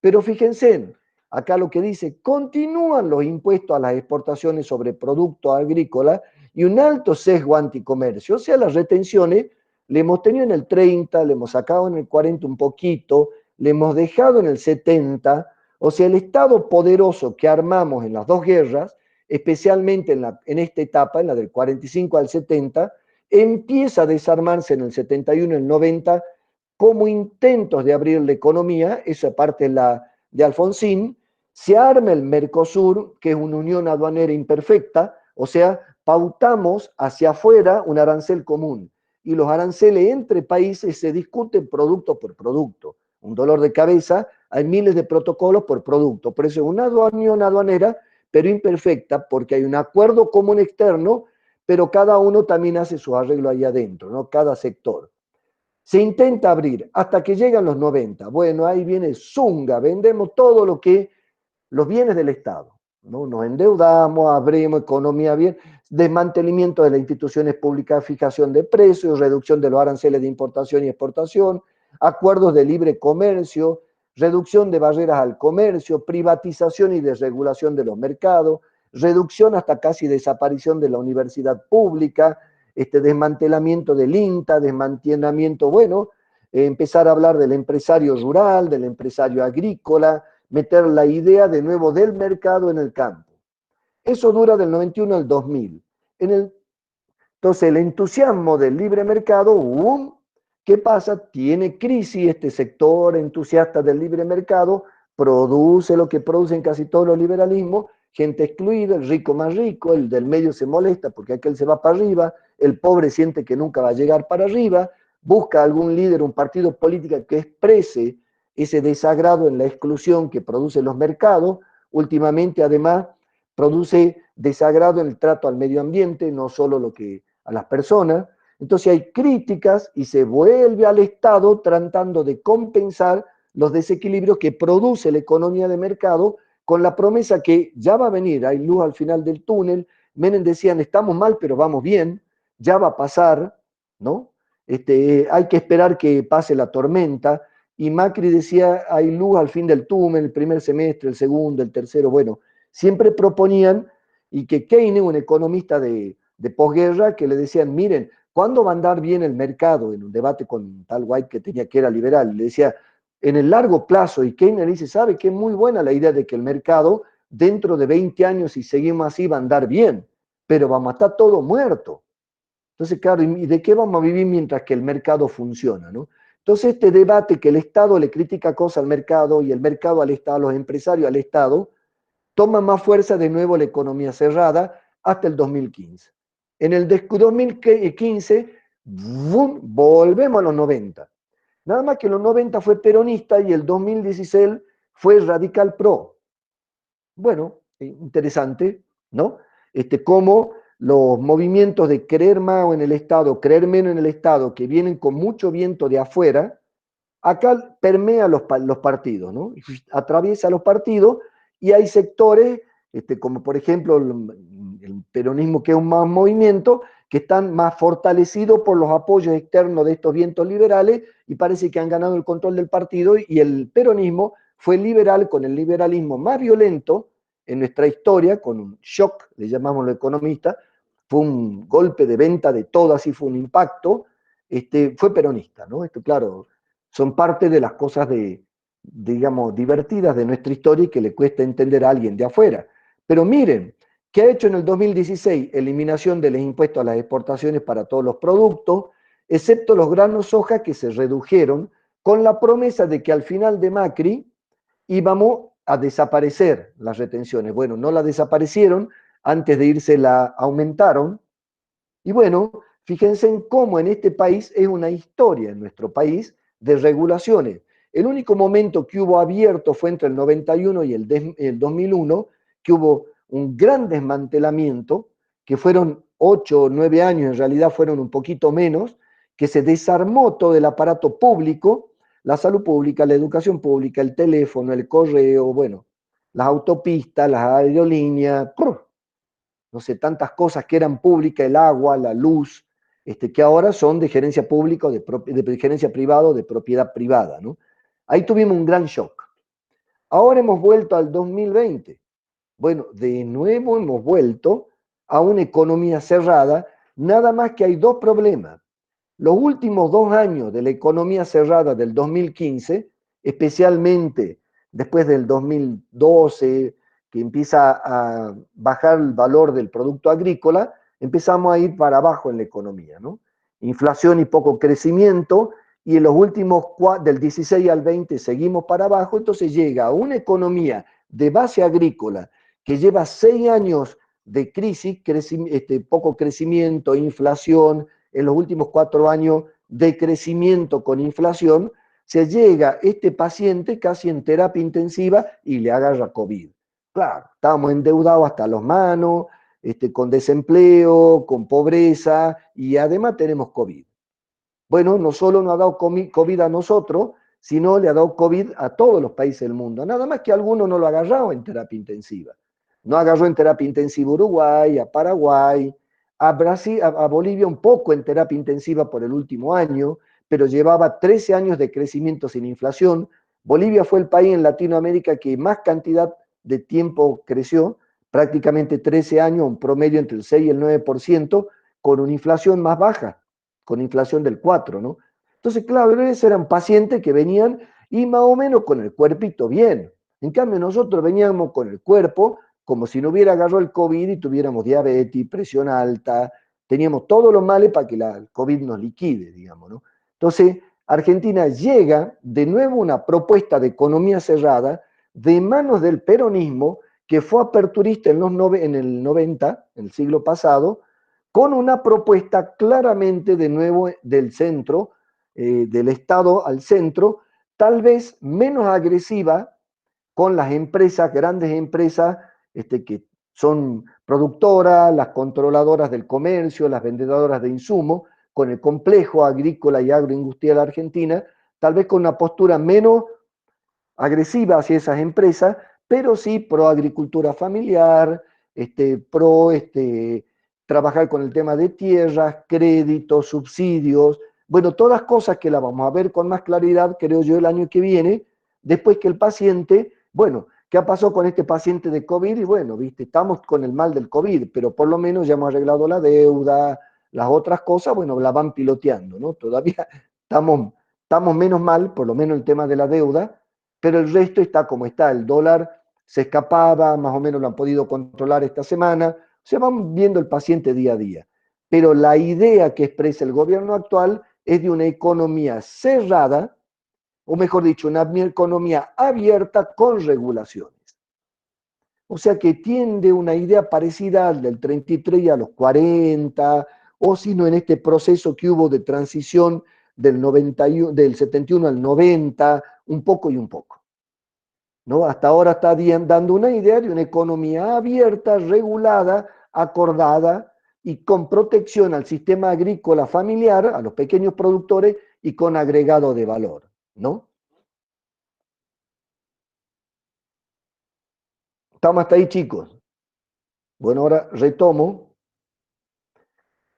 Pero fíjense, acá lo que dice, continúan los impuestos a las exportaciones sobre productos agrícolas y un alto sesgo anticomercio. O sea, las retenciones le hemos tenido en el 30, le hemos sacado en el 40 un poquito, le hemos dejado en el 70. O sea, el Estado poderoso que armamos en las dos guerras, especialmente en esta etapa, en la del 45 al 70, empieza a desarmarse en el 71 y el 90 como intentos de abrir la economía, esa parte es la de Alfonsín. Se arma el Mercosur, que es una unión aduanera imperfecta, o sea, pautamos hacia afuera un arancel común, y los aranceles entre países se discuten producto por producto. Un dolor de cabeza, hay miles de protocolos por producto, por eso es una unión aduanera, pero imperfecta, porque hay un acuerdo común externo, pero cada uno también hace su arreglo ahí adentro, ¿no? Cada sector. Se intenta abrir hasta que llegan los 90. Bueno, ahí viene Zunga, vendemos todo lo que, los bienes del Estado, ¿no? Nos endeudamos, abrimos economía bien, desmantelamiento de las instituciones públicas, fijación de precios, reducción de los aranceles de importación y exportación, acuerdos de libre comercio, reducción de barreras al comercio, privatización y desregulación de los mercados, reducción hasta casi desaparición de la universidad pública, desmantelamiento del INTA, desmantelamiento, bueno, empezar a hablar del empresario rural, del empresario agrícola, meter la idea de nuevo del mercado en el campo. Eso dura del 91 al 2000. Entonces el entusiasmo del libre mercado, ¿qué pasa? Tiene crisis este sector entusiasta del libre mercado, produce lo que producen casi todos los liberalismos, gente excluida, el rico más rico, el del medio se molesta porque aquel se va para arriba, el pobre siente que nunca va a llegar para arriba, busca algún líder, un partido político que exprese ese desagrado en la exclusión que producen los mercados. Últimamente, además, produce desagrado en el trato al medio ambiente, no solo lo que a las personas. Entonces hay críticas y se vuelve al Estado tratando de compensar los desequilibrios que produce la economía de mercado con la promesa que ya va a venir, hay luz al final del túnel. Menem decían, estamos mal, pero vamos bien, ya va a pasar, ¿no? Hay que esperar que pase la tormenta. Y Macri decía, hay luz al fin del túnel, el primer semestre, el segundo, el tercero. Bueno, siempre proponían, y que Keynes, un economista de posguerra, que le decían, miren, ¿cuándo va a andar bien el mercado? En un debate con tal White que tenía que era liberal, le decía, en el largo plazo, y Keynes le dice, sabe que es muy buena la idea de que el mercado dentro de 20 años, si seguimos así, va a andar bien, pero vamos a estar todo muerto. Entonces, claro, ¿y de qué vamos a vivir mientras que el mercado funciona, ¿no? Entonces, este debate que el Estado le critica cosas al mercado y el mercado al Estado, los empresarios al Estado, toma más fuerza de nuevo la economía cerrada hasta el 2015. En el 2015, ¡bum!, volvemos a los 90. Nada más que los 90 fue peronista y el 2016 fue radical pro. Bueno, interesante, ¿no? Cómo los movimientos de creer más en el Estado, creer menos en el Estado, que vienen con mucho viento de afuera, acá permea los partidos, ¿no? Atraviesa los partidos y hay sectores, como por ejemplo el peronismo, que es un más movimiento, que están más fortalecidos por los apoyos externos de estos vientos liberales y parece que han ganado el control del partido, y el peronismo fue liberal con el liberalismo más violento en nuestra historia, con un shock, le llamamos los economistas, fue un golpe de venta de todo, así fue un impacto, fue peronista, ¿no? Esto, claro, son parte de las cosas digamos, divertidas de nuestra historia y que le cuesta entender a alguien de afuera. Pero miren, ¿qué ha hecho en el 2016? Eliminación de los impuestos a las exportaciones para todos los productos, excepto los granos soja, que se redujeron con la promesa de que al final de Macri íbamos a desaparecer las retenciones. Bueno, no la desaparecieron, antes de irse la aumentaron. Y bueno, fíjense en cómo en este país es una historia, en nuestro país, de regulaciones. El único momento que hubo abierto fue entre el 91 y el 2001, que hubo un gran desmantelamiento, que fueron 8 o 9 años, en realidad fueron un poquito menos, que se desarmó todo el aparato público, la salud pública, la educación pública, el teléfono, el correo, bueno, las autopistas, las aerolíneas, no sé, tantas cosas que eran públicas, el agua, la luz, que ahora son de gerencia pública o de gerencia privada o de propiedad privada, ¿no? Ahí tuvimos un gran shock. Ahora hemos vuelto al 2020. Bueno, de nuevo hemos vuelto a una economía cerrada, nada más que hay dos problemas. Los últimos 2 años de la economía cerrada del 2015, especialmente después del 2012, que empieza a bajar el valor del producto agrícola, empezamos a ir para abajo en la economía, ¿no? Inflación y poco crecimiento, y en los últimos, del 16 al 20 seguimos para abajo. Entonces llega una economía de base agrícola que lleva 6 años de crisis, poco crecimiento, inflación, en los últimos 4 años de crecimiento con inflación, se llega este paciente casi en terapia intensiva y le agarra COVID. Claro, estábamos endeudados hasta las manos, con desempleo, con pobreza, y además tenemos COVID. Bueno, no solo nos ha dado COVID a nosotros, sino le ha dado COVID a todos los países del mundo. Nada más que algunos no lo agarraron en terapia intensiva. No agarró en terapia intensiva Uruguay, a Paraguay, a Brasil, a Bolivia un poco en terapia intensiva por el último año, pero llevaba 13 años de crecimiento sin inflación. Bolivia fue el país en Latinoamérica que más cantidad de tiempo creció, prácticamente 13 años, un promedio entre el 6 y el 9%, con una inflación más baja, con inflación del 4%, ¿no? Entonces, claro, esos eran pacientes que venían y más o menos con el cuerpito bien. En cambio, nosotros veníamos con el cuerpo como si no hubiera agarrado el COVID y tuviéramos diabetes, presión alta, teníamos todos los males para que el COVID nos liquide, digamos, ¿no? Entonces, Argentina llega de nuevo una propuesta de economía cerrada de manos del peronismo, que fue aperturista en el 90, en el siglo pasado, con una propuesta claramente de nuevo del centro, del Estado al centro, tal vez menos agresiva con las empresas, grandes empresas que son productoras, las controladoras del comercio, las vendedoras de insumos, con el complejo agrícola y agroindustrial argentina, tal vez con una postura menos agresiva hacia esas empresas, pero sí pro agricultura familiar, pro trabajar con el tema de tierras, créditos, subsidios, bueno, todas cosas que las vamos a ver con más claridad, creo yo, el año que viene, después que el paciente, bueno, ¿qué pasó con este paciente de COVID? Y bueno, viste, estamos con el mal del COVID, pero por lo menos ya hemos arreglado la deuda, las otras cosas, bueno, la van piloteando, ¿no? Todavía estamos menos mal, por lo menos el tema de la deuda, pero el resto está como está. El dólar se escapaba, más o menos lo han podido controlar esta semana. O sea, van viendo el paciente día a día. Pero la idea que expresa el gobierno actual es de una economía cerrada, o mejor dicho, una economía abierta con regulaciones. O sea que tiende una idea parecida al del 33 y a los 40, o si no en este proceso que hubo de transición del 71 al 90, un poco y un poco. ¿No? Hasta ahora está dando una idea de una economía abierta, regulada, acordada y con protección al sistema agrícola familiar, a los pequeños productores y con agregado de valor, ¿no? Estamos hasta ahí, chicos. Bueno, ahora retomo.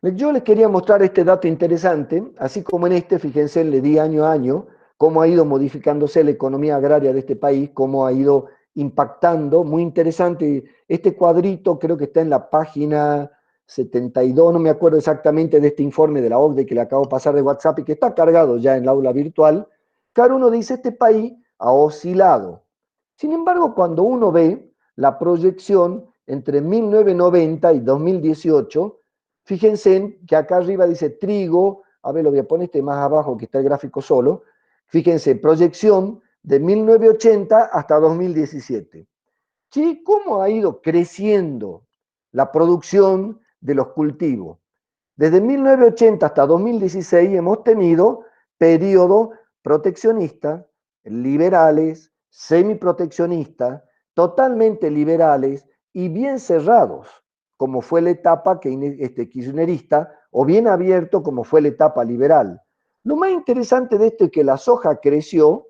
Yo les quería mostrar este dato interesante, así como en este, fíjense, le di año a año cómo ha ido modificándose la economía agraria de este país, cómo ha ido impactando, muy interesante. Este cuadrito creo que está en la página 72, no me acuerdo exactamente de este informe de la OCDE que le acabo de pasar de WhatsApp y que está cargado ya en la aula virtual. Claro, uno dice, este país ha oscilado. Sin embargo, cuando uno ve la proyección entre 1990 y 2018, fíjense que acá arriba dice trigo, a ver, lo voy a poner más abajo que está el gráfico solo. Fíjense, proyección de 1980 hasta 2017. ¿Sí? ¿Cómo ha ido creciendo la producción de los cultivos? Desde 1980 hasta 2016 hemos tenido periodos proteccionistas, liberales, semiproteccionistas, totalmente liberales y bien cerrados, como fue la etapa kirchnerista, o bien abierto, como fue la etapa liberal. Lo más interesante de esto es que la soja creció,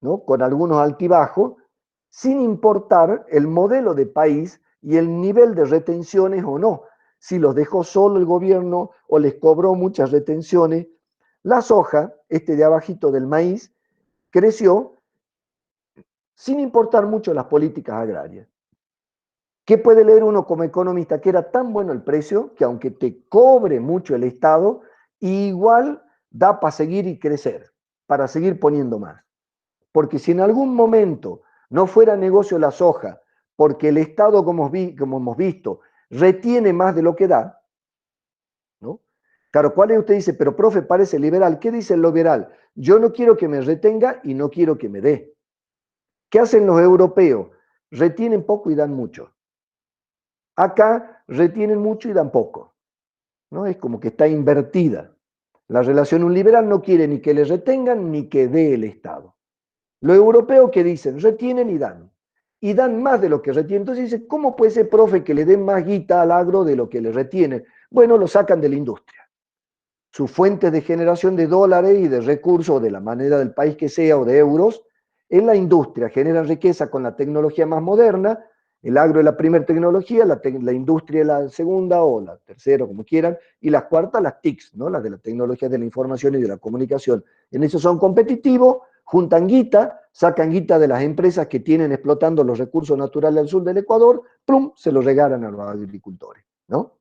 ¿no? Con algunos altibajos, sin importar el modelo de país y el nivel de retenciones o no. Si los dejó solo el gobierno o les cobró muchas retenciones, la soja, de abajito del maíz, creció sin importar mucho las políticas agrarias. ¿Qué puede leer uno como economista? Que era tan bueno el precio que aunque te cobre mucho el Estado, igual da para seguir y crecer, para seguir poniendo más. Porque si en algún momento no fuera negocio la soja, porque el Estado, como hemos visto, retiene más de lo que da, ¿no? Claro, ¿cuál es? Usted dice, pero profe, parece liberal. ¿Qué dice el liberal? Yo no quiero que me retenga y no quiero que me dé. ¿Qué hacen los europeos? Retienen poco y dan mucho. Acá retienen mucho y dan poco, ¿no? Es como que está invertida. La relación, un liberal no quiere ni que le retengan ni que dé el Estado. Los europeos que dicen, retienen y dan más de lo que retienen. Entonces dice, ¿cómo puede ser, profe, que le den más guita al agro de lo que le retienen? Bueno, lo sacan de la industria. Sus fuentes de generación de dólares y de recursos, de la manera del país que sea o de euros, es la industria. Generan riqueza con la tecnología más moderna. El agro es la primera tecnología, la industria es la segunda o la tercera, como quieran, y la cuarta, las TICs, ¿no? Las de la tecnología de la información y de la comunicación. En eso son competitivos, juntan guita, sacan guita de las empresas que tienen explotando los recursos naturales al sur del Ecuador, ¡plum!, se los regalan a los agricultores, ¿no?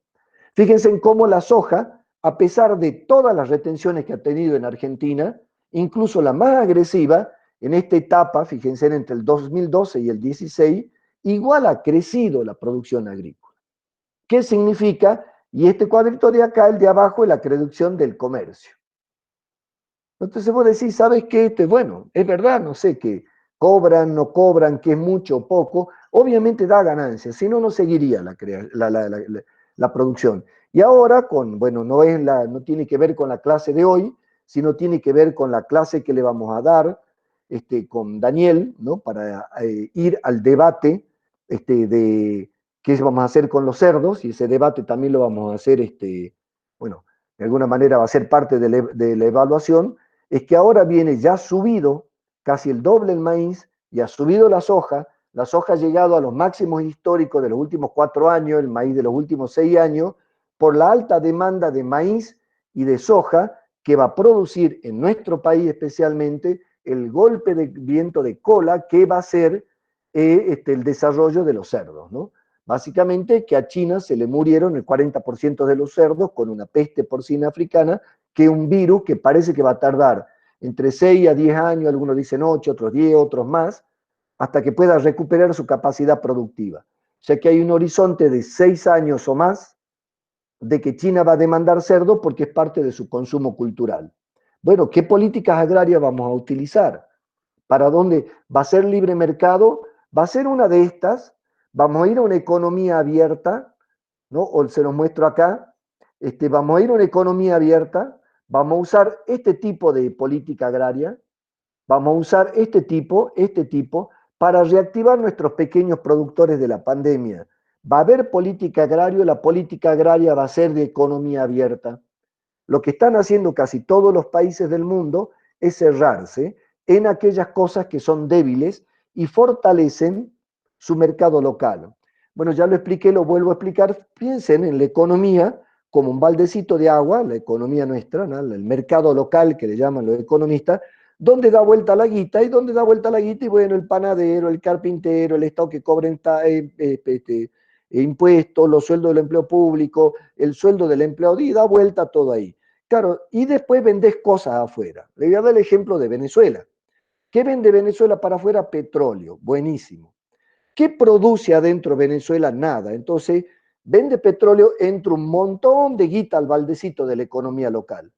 Fíjense en cómo la soja, a pesar de todas las retenciones que ha tenido en Argentina, incluso la más agresiva, en esta etapa, fíjense entre el 2012 y el 16, igual ha crecido la producción agrícola. ¿Qué significa? Y este cuadrito de acá, el de abajo, es la reducción del comercio. Entonces vos decís, ¿sabes qué? Bueno, es verdad, no sé, que cobran, no cobran, que es mucho o poco, obviamente da ganancias, si no, no seguiría la producción. Y ahora, bueno, no tiene que ver con la clase de hoy, sino tiene que ver con la clase que le vamos a dar con Daniel, ¿no? Para ir al debate de qué vamos a hacer con los cerdos, y ese debate también lo vamos a hacer, bueno, de alguna manera va a ser parte de la evaluación. Es que ahora viene ya subido casi el doble el maíz y ha subido la soja ha llegado a los máximos históricos de los últimos 4 años, el maíz de los últimos 6 años, por la alta demanda de maíz y de soja que va a producir en nuestro país especialmente el golpe de viento de cola que va a ser el desarrollo de los cerdos, ¿no? Básicamente que a China se le murieron el 40% de los cerdos con una peste porcina africana, que es un virus que parece que va a tardar entre 6 a 10 años, algunos dicen 8, otros 10, otros más, hasta que pueda recuperar su capacidad productiva. O sea que hay un horizonte de 6 años o más de que China va a demandar cerdo porque es parte de su consumo cultural. Bueno, ¿qué políticas agrarias vamos a utilizar? ¿Para dónde? ¿Va a ser libre mercado? ¿Va a ser una de estas? ¿Vamos a ir a una economía abierta? ¿No? O se los muestro acá. Vamos a ir a una economía abierta, vamos a usar este tipo de política agraria, vamos a usar este tipo, para reactivar nuestros pequeños productores de la pandemia. Va a haber política agraria, la política agraria va a ser de economía abierta. Lo que están haciendo casi todos los países del mundo es cerrarse en aquellas cosas que son débiles y fortalecen su mercado local. Bueno, ya lo expliqué, lo vuelvo a explicar. Piensen en la economía como un baldecito de agua, la economía nuestra, ¿no? El mercado local que le llaman los economistas, donde da vuelta la guita, y donde da vuelta la guita, y bueno, el panadero, el carpintero, el Estado que cobren impuestos, los sueldos del empleo público, el sueldo del empleado, y da vuelta todo ahí. Claro, y después vendés cosas afuera. Le voy a dar el ejemplo de Venezuela. ¿Qué vende Venezuela para afuera? Petróleo, buenísimo. ¿Qué produce adentro Venezuela? Nada. Entonces, vende petróleo, entra un montón de guita al baldecito de la economía local.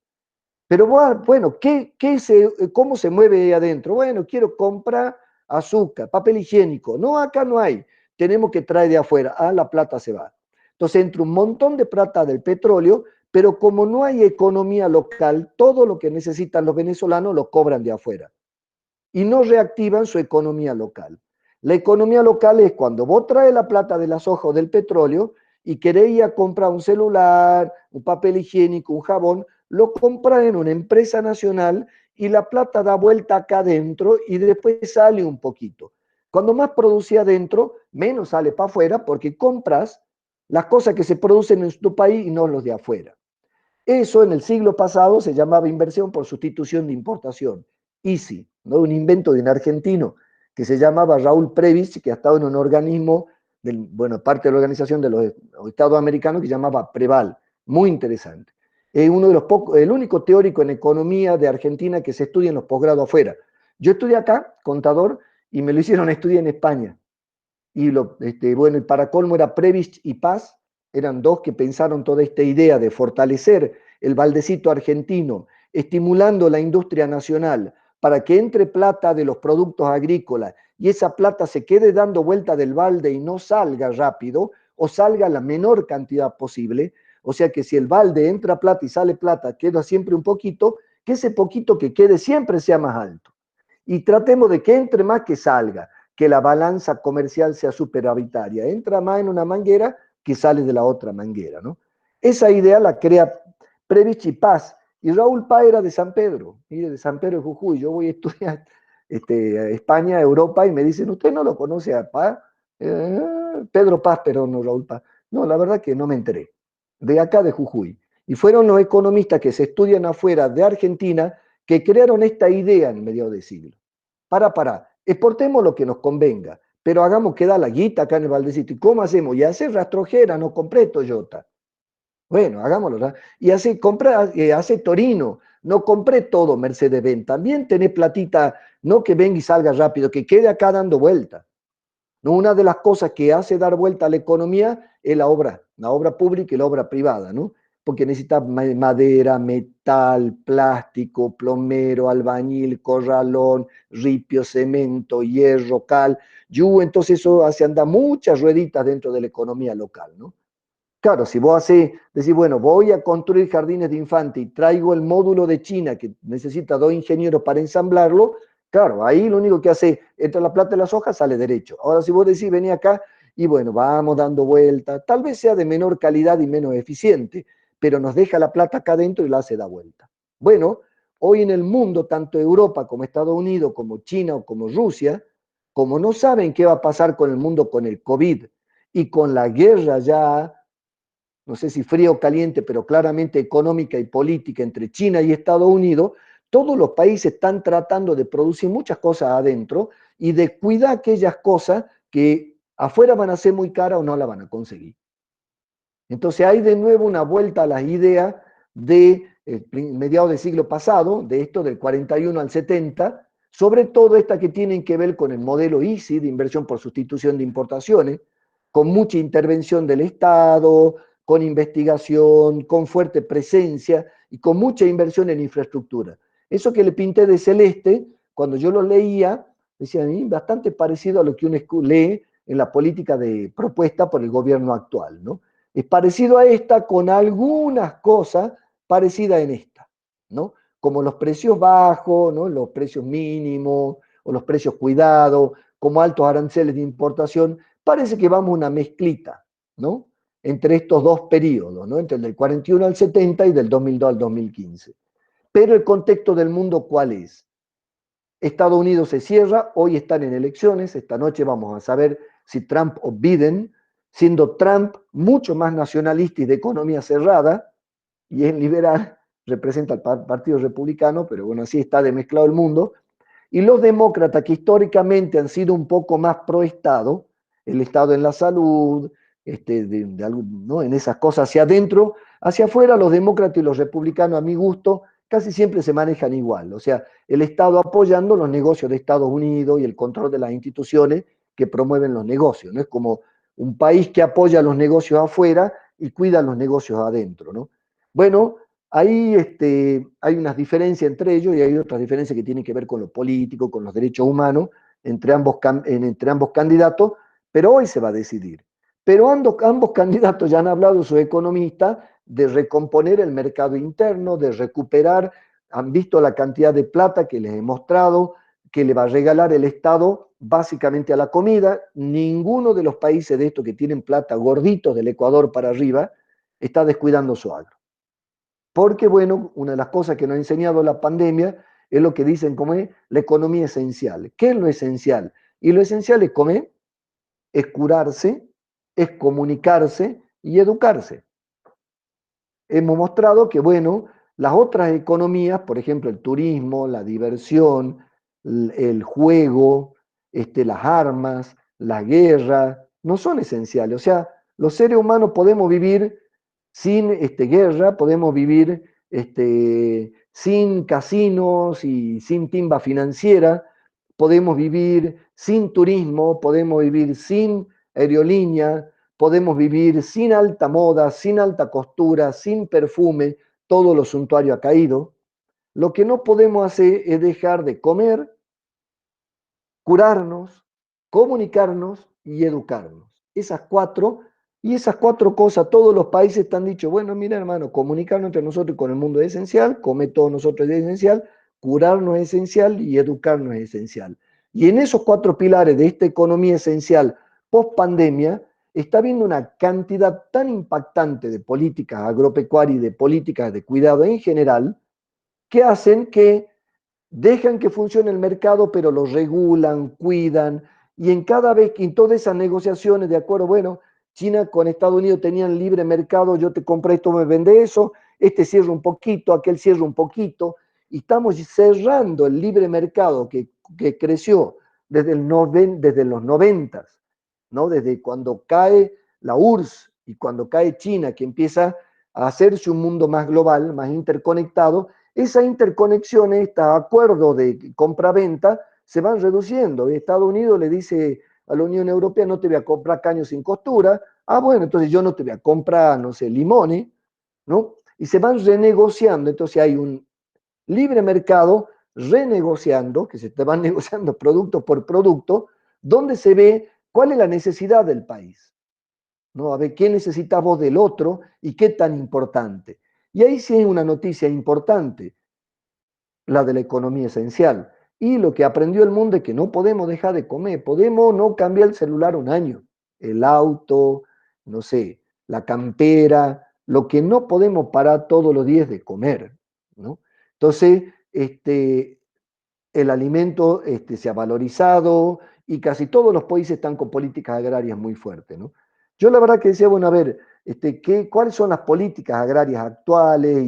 Pero bueno, ¿cómo se mueve ahí adentro? Bueno, quiero comprar azúcar, papel higiénico. No, acá no hay. Tenemos que traer de afuera. Ah, la plata se va. Entonces entra un montón de plata del petróleo, pero como no hay economía local, todo lo que necesitan los venezolanos lo cobran de afuera y no reactivan su economía local. La economía local es cuando vos traes la plata de la soja o del petróleo y querés ir a comprar un celular, un papel higiénico, un jabón, lo compras en una empresa nacional y la plata da vuelta acá adentro y después sale un poquito. Cuando más produce adentro, menos sale para afuera porque compras las cosas que se producen en tu país y no los de afuera. Eso en el siglo pasado se llamaba inversión por sustitución de importación. Easy, ¿no? Un invento de un argentino que se llamaba Raúl Previs, que ha estado en un organismo, parte de la organización de los Estados Americanos, que se llamaba Preval. Muy interesante. Es uno de los el único teórico en economía de Argentina que se estudia en los posgrados afuera. Yo estudié acá, contador, y me lo hicieron estudiar en España. Y y para colmo era Previs y Paz, eran dos que pensaron toda esta idea de fortalecer el baldecito argentino, estimulando la industria nacional para que entre plata de los productos agrícolas y esa plata se quede dando vuelta del balde y no salga rápido o salga la menor cantidad posible. O sea que si el balde entra plata y sale plata, queda siempre un poquito, que ese poquito que quede siempre sea más alto. Y tratemos de que entre más que salga, que la balanza comercial sea superavitaria. Entra más en una manguera que sale de la otra manguera, ¿no? Esa idea la crea Previch y Paz. Y Raúl Paz era de San Pedro, mire, de San Pedro de Jujuy. Yo voy a estudiar a España, Europa, y me dicen, ¿usted no lo conoce a Paz? Pedro Paz, pero no Raúl Paz. No, la verdad que no me enteré. De acá, de Jujuy. Y fueron los economistas que se estudian afuera de Argentina que crearon esta idea en medio del siglo. Exportemos lo que nos convenga, pero hagamos que da la guita acá en el baldecito. ¿Y cómo hacemos? Y hacer rastrojera, no compré Toyota. Bueno, hagámoslo, ¿no? Y hace Torino, no compré todo Mercedes-Benz. También tenés platita, no que venga y salga rápido, que quede acá dando vuelta. ¿no? Una de las cosas que hace dar vuelta a la economía es la obra pública y la obra privada, ¿no? Porque necesita madera, metal, plástico, plomero, albañil, corralón, ripio, cemento, hierro, cal, entonces eso hace andar muchas rueditas dentro de la economía local, ¿no? Claro, si vos decís, bueno, voy a construir jardines de infante y traigo el módulo de China que necesita 2 ingenieros para ensamblarlo, claro, ahí lo único que hace, entra la plata de las hojas, sale derecho. Ahora, si vos decís, vení acá y bueno, vamos dando vuelta, tal vez sea de menor calidad y menos eficiente, pero nos deja la plata acá adentro y la hace dar vuelta. Bueno, hoy en el mundo, tanto Europa como Estados Unidos, como China o como Rusia, como no saben qué va a pasar con el mundo con el COVID y con la guerra ya no sé si fría o caliente, pero claramente económica y política entre China y Estados Unidos, todos los países están tratando de producir muchas cosas adentro y de cuidar aquellas cosas que afuera van a ser muy caras o no la van a conseguir. Entonces hay de nuevo una vuelta a las ideas de mediados del siglo pasado, de esto del 41 al 70, sobre todo estas que tienen que ver con el modelo ISI, de inversión por sustitución de importaciones, con mucha intervención del Estado, con investigación, con fuerte presencia y con mucha inversión en infraestructura. Eso que le pinté de celeste, cuando yo lo leía, decía, bastante parecido a lo que uno lee en la política de propuesta por el gobierno actual, ¿no? Es parecido a esta con algunas cosas parecidas en esta, ¿no? Como los precios bajos, ¿no? Los precios mínimos o los precios cuidados, como altos aranceles de importación, parece que vamos a una mezclita, ¿no? Entre estos dos periodos, ¿no? Entre el del 41 al 70 y del 2002 al 2015. Pero el contexto del mundo, ¿cuál es? Estados Unidos se cierra, hoy están en elecciones, esta noche vamos a saber si Trump o Biden, siendo Trump mucho más nacionalista y de economía cerrada, y es liberal, representa al Partido Republicano, pero bueno, así está de mezclado el mundo, y los demócratas que históricamente han sido un poco más pro Estado, el Estado en la salud, ¿no? En esas cosas hacia adentro, hacia afuera los demócratas y los republicanos a mi gusto casi siempre se manejan igual, o sea, el Estado apoyando los negocios de Estados Unidos y el control de las instituciones que promueven los negocios, no es como un país que apoya los negocios afuera y cuida los negocios adentro, ¿no? Bueno, ahí hay unas diferencias entre ellos y hay otras diferencias que tienen que ver con lo político, con los derechos humanos, entre ambos candidatos, pero hoy se va a decidir. Pero ambos candidatos ya han hablado, sus economistas, de recomponer el mercado interno, de recuperar, han visto la cantidad de plata que les he mostrado, que le va a regalar el Estado básicamente a la comida. Ninguno de los países de estos que tienen plata gorditos del Ecuador para arriba está descuidando su agro. Porque, bueno, una de las cosas que nos ha enseñado la pandemia es lo que dicen como es la economía esencial. ¿Qué es lo esencial? Y lo esencial es comer, es curarse, es comunicarse y educarse. Hemos mostrado que, bueno, las otras economías, por ejemplo, el turismo, la diversión, el juego, las armas, la guerra, no son esenciales. O sea, los seres humanos podemos vivir sin guerra, podemos vivir sin casinos y sin timba financiera, podemos vivir sin turismo, podemos vivir sin aerolínea, podemos vivir sin alta moda, sin alta costura, sin perfume, todo lo suntuario ha caído. Lo que no podemos hacer es dejar de comer, curarnos, comunicarnos y educarnos. Esas cuatro cosas, todos los países están dicho, bueno, mira hermano, comunicarnos entre nosotros con el mundo es esencial, comer todos nosotros es esencial, curarnos es esencial y educarnos es esencial. Y en esos cuatro pilares de esta economía esencial post pandemia, está habiendo una cantidad tan impactante de políticas agropecuarias y de políticas de cuidado en general que hacen que dejan que funcione el mercado, pero lo regulan, cuidan, y en cada vez que en todas esas negociaciones, de acuerdo, bueno, China con Estados Unidos tenían libre mercado, yo te compré esto, me vende eso, este cierra un poquito, aquel cierra un poquito, y estamos cerrando el libre mercado que creció desde los noventas, ¿no? Desde cuando cae la URSS y cuando cae China, que empieza a hacerse un mundo más global, más interconectado, esas interconexiones, estos acuerdos de compra-venta, se van reduciendo. Estados Unidos le dice a la Unión Europea, no te voy a comprar caño sin costura, ah, bueno, entonces yo no te voy a comprar, no sé, limones, ¿no? Y se van renegociando, entonces hay un libre mercado renegociando, que se te van negociando producto por producto, donde se ve cuál es la necesidad del país, ¿no? A ver qué necesitas vos del otro y qué tan importante. Y ahí sí hay una noticia importante, la de la economía esencial. Y lo que aprendió el mundo es que no podemos dejar de comer, podemos no cambiar el celular un año, el auto, no sé, la campera, lo que no podemos parar todos los días de comer, ¿no? Entonces, el alimento se ha valorizado y casi todos los países están con políticas agrarias muy fuertes, ¿no? Yo la verdad que decía, bueno, a ver, ¿cuáles son las políticas agrarias actuales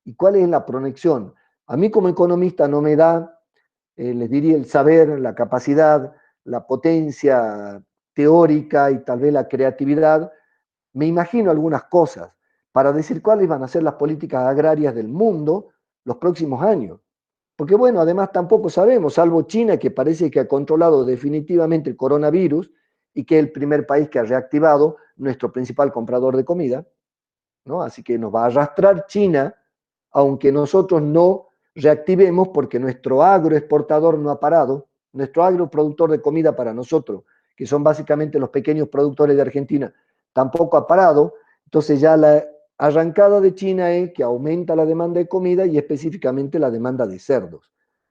y cuál es la proyección? A mí como economista no me da, les diría, el saber, la capacidad, la potencia teórica y tal vez la creatividad. Me imagino algunas cosas para decir cuáles van a ser las políticas agrarias del mundo los próximos años. Porque bueno, además tampoco sabemos, salvo China, que parece que ha controlado definitivamente el coronavirus y que es el primer país que ha reactivado nuestro principal comprador de comida, ¿no? Así que nos va a arrastrar China, aunque nosotros no reactivemos porque nuestro agroexportador no ha parado, nuestro agroproductor de comida para nosotros, que son básicamente los pequeños productores de Argentina, tampoco ha parado. Entonces ya la arrancada de China es que aumenta la demanda de comida y específicamente la demanda de cerdos.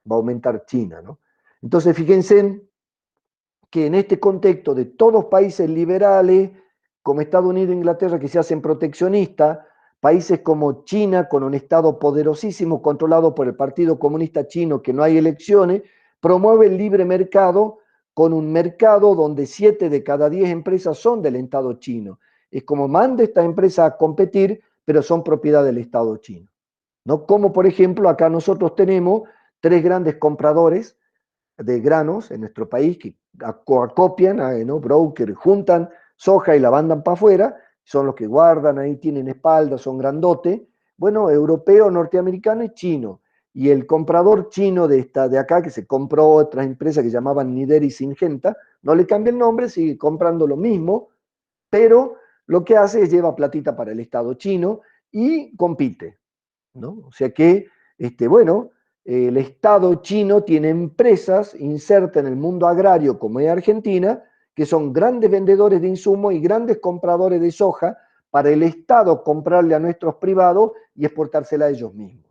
Va a aumentar China, ¿no? Entonces fíjense que en este contexto de todos países liberales, como Estados Unidos e Inglaterra, que se hacen proteccionistas, países como China, con un Estado poderosísimo controlado por el Partido Comunista Chino, que no hay elecciones, promueve el libre mercado con un mercado donde 7 de cada 10 empresas son del Estado chino. Es como manda esta empresa a competir, pero son propiedad del Estado chino, ¿no? Como por ejemplo acá nosotros tenemos 3 grandes compradores de granos en nuestro país que acopian, ¿no? Broker, juntan soja y la mandan para afuera, son los que guardan ahí, tienen espalda, son grandotes. Bueno, europeo, norteamericano y chino. Y el comprador chino de acá, que se compró otras empresas que llamaban Nider y Singenta, no le cambia el nombre, sigue comprando lo mismo, pero lo que hace es lleva platita para el Estado chino y compite, ¿no? O sea que, bueno, el Estado chino tiene empresas insertas en el mundo agrario, como es Argentina, que son grandes vendedores de insumos y grandes compradores de soja para el Estado comprarle a nuestros privados y exportársela a ellos mismos.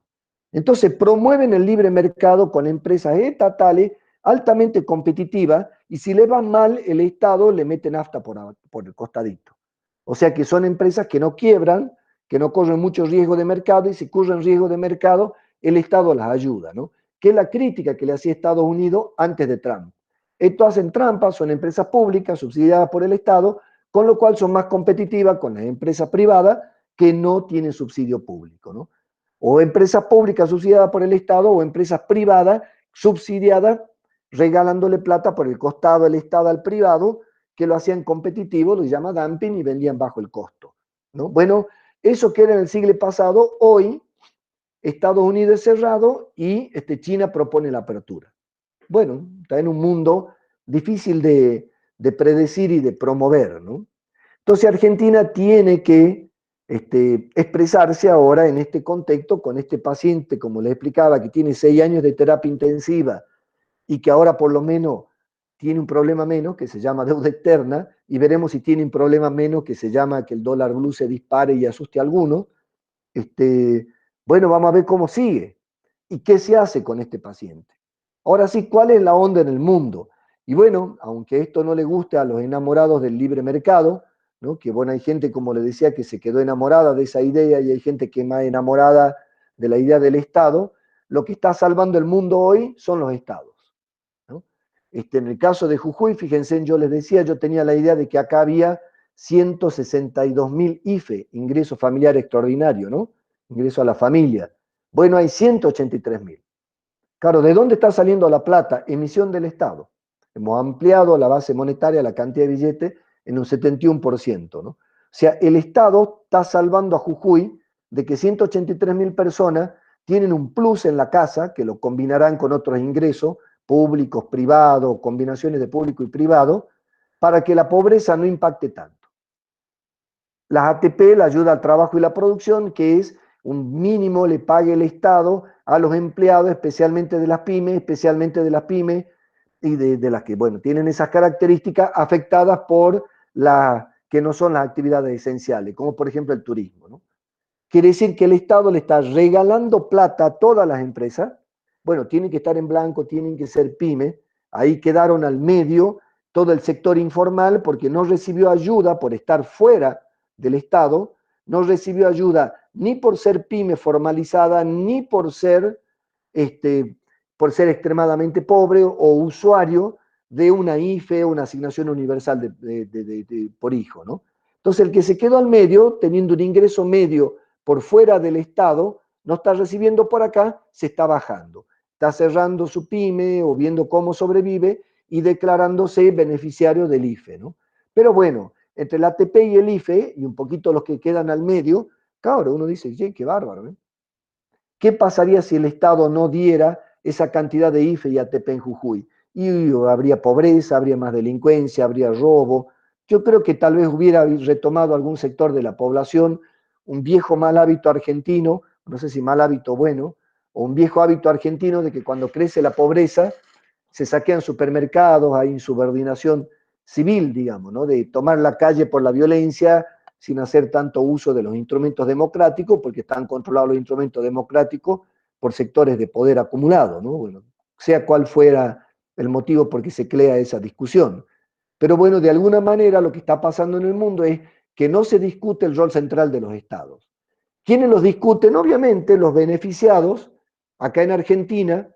Entonces promueven el libre mercado con empresas estatales altamente competitivas y si le va mal, el Estado le mete nafta por el costadito. O sea que son empresas que no quiebran, que no corren mucho riesgo de mercado y si corren riesgo de mercado, el Estado las ayuda, ¿no? Que es la crítica que le hacía Estados Unidos antes de Trump. Estos hacen trampas, son empresas públicas subsidiadas por el Estado, con lo cual son más competitivas con las empresas privadas que no tienen subsidio público, ¿no? O empresas públicas subsidiadas por el Estado o empresas privadas subsidiadas regalándole plata por el costado del Estado al privado, que lo hacían competitivo, lo llama dumping y vendían bajo el costo, ¿no? Bueno, eso que era en el siglo pasado, hoy Estados Unidos es cerrado y China propone la apertura. Bueno, está en un mundo difícil de predecir y de promover, ¿no? Entonces Argentina tiene que expresarse ahora en este contexto con este paciente, como le explicaba, que tiene 6 años de terapia intensiva y que ahora por lo menos tiene un problema menos que se llama deuda externa y veremos si tiene un problema menos que se llama que el dólar blue se dispare y asuste a algunos. Bueno, vamos a ver cómo sigue y qué se hace con este paciente. Ahora sí, ¿cuál es la onda en el mundo? Y bueno, aunque esto no le guste a los enamorados del libre mercado, ¿no? Que bueno, hay gente, como le decía, que se quedó enamorada de esa idea y hay gente que más enamorada de la idea del Estado, lo que está salvando el mundo hoy son los estados, ¿no? En el caso de Jujuy, fíjense, yo les decía, yo tenía la idea de que acá había 162.000 IFE, ingreso familiar extraordinario, ¿no? Ingreso a la familia. Bueno, hay 183.000. Claro, ¿de dónde está saliendo la plata? Emisión del Estado. Hemos ampliado la base monetaria, la cantidad de billetes, en un 71%, ¿no? O sea, el Estado está salvando a Jujuy de que 183.000 personas tienen un plus en la casa, que lo combinarán con otros ingresos, públicos, privados, combinaciones de público y privado, para que la pobreza no impacte tanto. Las ATP, la ayuda al trabajo y la producción, que es un mínimo le pague el Estado a los empleados, especialmente de las pymes y de las que, bueno, tienen esas características afectadas por la que no son las actividades esenciales, como por ejemplo el turismo, ¿no? Quiere decir que el Estado le está regalando plata a todas las empresas. Bueno, tienen que estar en blanco, tienen que ser pyme. Ahí quedaron al medio todo el sector informal porque no recibió ayuda por estar fuera del Estado, no recibió ayuda ni por ser pyme formalizada, ni este, por ser extremadamente pobre o usuario de una IFE, una asignación universal por hijo, ¿no? Entonces, el que se quedó al medio, teniendo un ingreso medio por fuera del Estado, no está recibiendo por acá, se está bajando. Está cerrando su pyme o viendo cómo sobrevive y declarándose beneficiario del IFE, ¿no? Pero bueno, entre la ATP y el IFE, y un poquito los que quedan al medio, claro, uno dice, qué bárbaro, ¿eh? ¿Qué pasaría si el Estado no diera esa cantidad de IFE y ATP en Jujuy? Y habría pobreza, habría más delincuencia, habría robo. Yo creo que tal vez hubiera retomado algún sector de la población un viejo mal hábito argentino, no sé si mal hábito bueno, o un viejo hábito argentino de que cuando crece la pobreza se saquean supermercados, hay insubordinación civil, digamos, ¿no? De tomar la calle por la violencia sin hacer tanto uso de los instrumentos democráticos, porque están controlados los instrumentos democráticos por sectores de poder acumulado, ¿no? Bueno, sea cual fuera el motivo por que se crea esa discusión. Pero bueno, de alguna manera lo que está pasando en el mundo es que no se discute el rol central de los estados. ¿Quiénes los discuten? Obviamente los beneficiados, acá en Argentina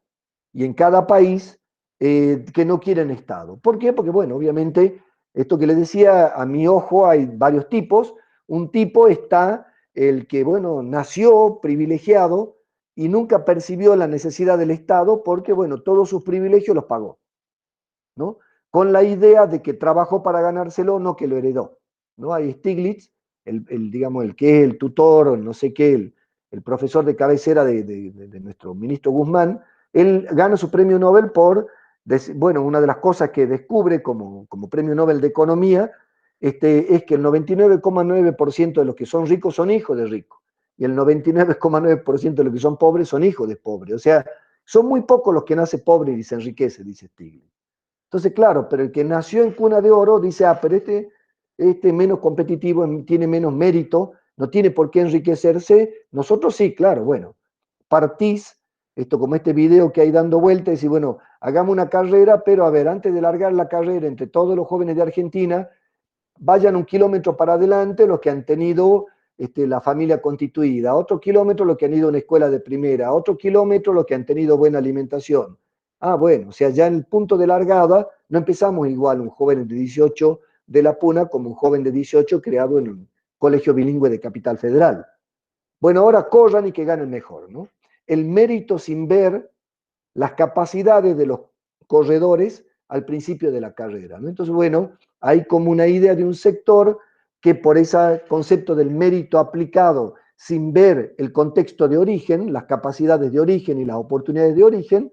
y en cada país, que no quieren Estado. ¿Por qué? Porque, bueno, obviamente, esto que les decía, a mi ojo hay varios tipos. Un tipo está el que, bueno, nació privilegiado y nunca percibió la necesidad del Estado porque, bueno, todos sus privilegios los pagó, ¿no? Con la idea de que trabajó para ganárselo, no que lo heredó, ¿no? Hay Stiglitz, digamos, el que es el tutor, o no sé qué, el profesor de cabecera de nuestro ministro Guzmán, él gana su premio Nobel por, bueno, una de las cosas que descubre como premio Nobel de Economía, es que el 99,9% de los que son ricos son hijos de ricos, y el 99,9% de los que son pobres son hijos de pobres. O sea, son muy pocos los que nacen pobres y se enriquece, dice Stiglitz. Entonces, claro, pero el que nació en cuna de oro dice, pero este es menos competitivo, tiene menos mérito, no tiene por qué enriquecerse. Nosotros sí, claro, bueno, partís, esto como este video que hay dando vueltas, y decís, bueno, hagamos una carrera, pero a ver, antes de largar la carrera entre todos los jóvenes de Argentina, vayan 1 kilómetro para adelante los que han tenido la familia constituida, otro kilómetro los que han ido a una escuela de primera, otro kilómetro los que han tenido buena alimentación. Ah, bueno, o sea, ya en el punto de largada no empezamos igual un joven de 18 de La Puna como un joven de 18 creado en un colegio bilingüe de Capital Federal. Bueno, ahora corran y que ganen mejor, ¿no? El mérito sin ver las capacidades de los corredores al principio de la carrera, ¿no? Entonces, bueno, hay como una idea de un sector que por ese concepto del mérito aplicado sin ver el contexto de origen, las capacidades de origen y las oportunidades de origen,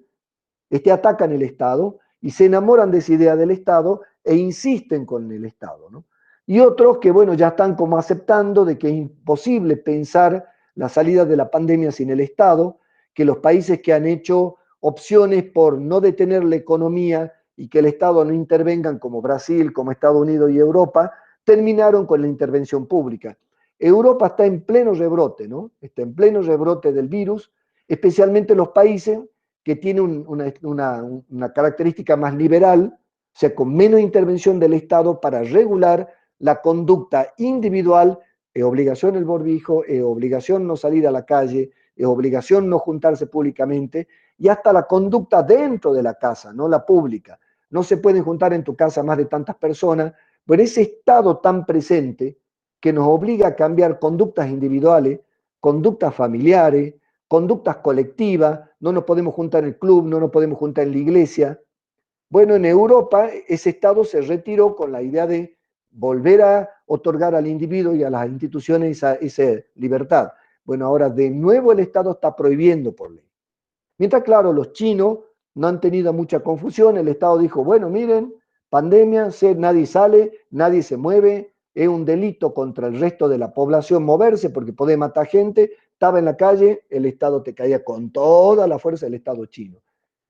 atacan el Estado y se enamoran de esa idea del Estado e insisten con el Estado, ¿no? Y otros que, bueno, ya están como aceptando de que es imposible pensar la salida de la pandemia sin el Estado, que los países que han hecho opciones por no detener la economía y que el Estado no intervengan, como Brasil, como Estados Unidos y Europa, terminaron con la intervención pública. Europa está en pleno rebrote, ¿no? Está en pleno rebrote del virus, especialmente los países que tienen una característica más liberal, o sea, con menos intervención del Estado para regular la conducta individual. Es obligación el barbijo, es obligación no salir a la calle, es obligación no juntarse públicamente, y hasta la conducta dentro de la casa, no la pública. No se pueden juntar en tu casa más de tantas personas, pero ese estado tan presente que nos obliga a cambiar conductas individuales, conductas familiares, conductas colectivas, no nos podemos juntar en el club, no nos podemos juntar en la iglesia. Bueno, en Europa ese estado se retiró con la idea de volver a otorgar al individuo y a las instituciones esa libertad. Bueno, ahora de nuevo el Estado está prohibiendo por ley. Mientras, claro, los chinos no han tenido mucha confusión, el Estado dijo, bueno, miren, pandemia, nadie sale, nadie se mueve, es un delito contra el resto de la población moverse porque puede matar gente, estaba en la calle, el Estado te caía con toda la fuerza del Estado chino.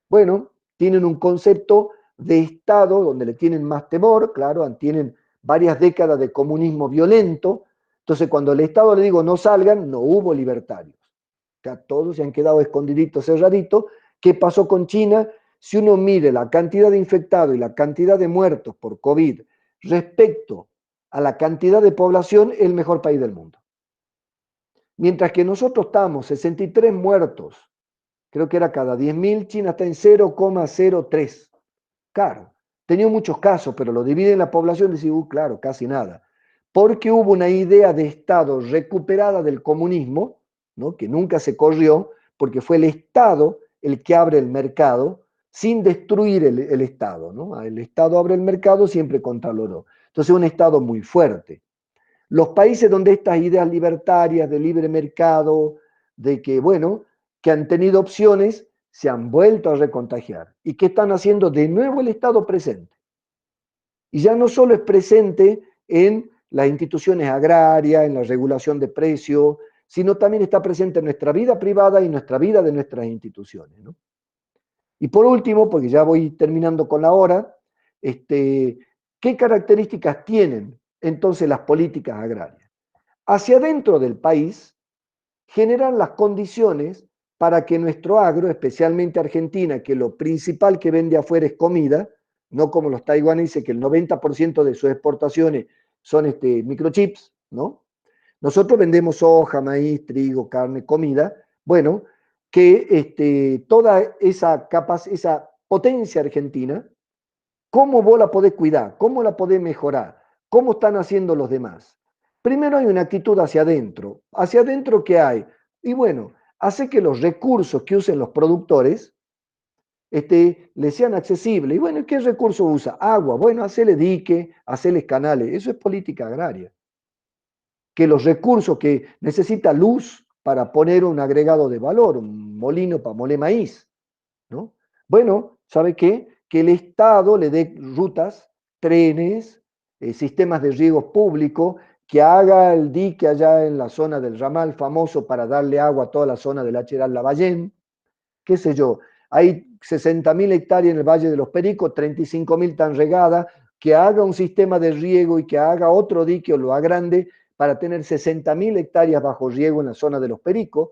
Bueno, tienen un concepto de Estado donde le tienen más temor, claro, tienen varias décadas de comunismo violento, entonces cuando el Estado le digo no salgan, no hubo libertarios. O sea, todos se han quedado escondiditos, cerraditos. ¿Qué pasó con China? Si uno mide la cantidad de infectados y la cantidad de muertos por COVID respecto a la cantidad de población, es el mejor país del mundo. Mientras que nosotros estamos 63 muertos, creo que era cada 10.000, China está en 0,03. Claro, tenía muchos casos, pero lo divide en la población y dice, claro, casi nada. Porque hubo una idea de Estado recuperada del comunismo, ¿no? Que nunca se corrió, porque fue el Estado el que abre el mercado sin destruir el Estado, ¿no? El Estado abre el mercado siempre contra lo no. Entonces es un Estado muy fuerte. Los países donde estas ideas libertarias de libre mercado, de que, bueno, que han tenido opciones, se han vuelto a recontagiar. ¿Y qué están haciendo? De nuevo el Estado presente. Y ya no solo es presente en las instituciones agrarias, en la regulación de precios, sino también está presente en nuestra vida privada y nuestra vida de nuestras instituciones, ¿no? Y por último, porque ya voy terminando con la hora, ¿qué características tienen entonces las políticas agrarias? Hacia adentro del país generan las condiciones para que nuestro agro, especialmente Argentina, que lo principal que vende afuera es comida, no como los taiwaneses, que el 90% de sus exportaciones son microchips, ¿no? Nosotros vendemos soja, maíz, trigo, carne, comida. Bueno, que toda esa potencia argentina, ¿cómo vos la podés cuidar? ¿Cómo la podés mejorar? ¿Cómo están haciendo los demás? Primero hay una actitud hacia adentro. ¿Hacia adentro qué hay? Y bueno, hace que los recursos que usen los productores les sean accesibles. Y bueno, ¿qué recursos usa? Agua. Bueno, hacerle dique, hacerles canales. Eso es política agraria. Que los recursos que necesita luz para poner un agregado de valor, un molino para moler maíz, ¿no? Bueno, ¿sabe qué? Que el Estado le dé rutas, trenes, sistemas de riego público, que haga el dique allá en la zona del ramal famoso para darle agua a toda la zona del Acheral Lavallén, qué sé yo. Hay 60.000 hectáreas en el Valle de los Pericos, 35.000 tan regadas, que haga un sistema de riego y que haga otro dique o lo agrande para tener 60.000 hectáreas bajo riego en la zona de los Pericos.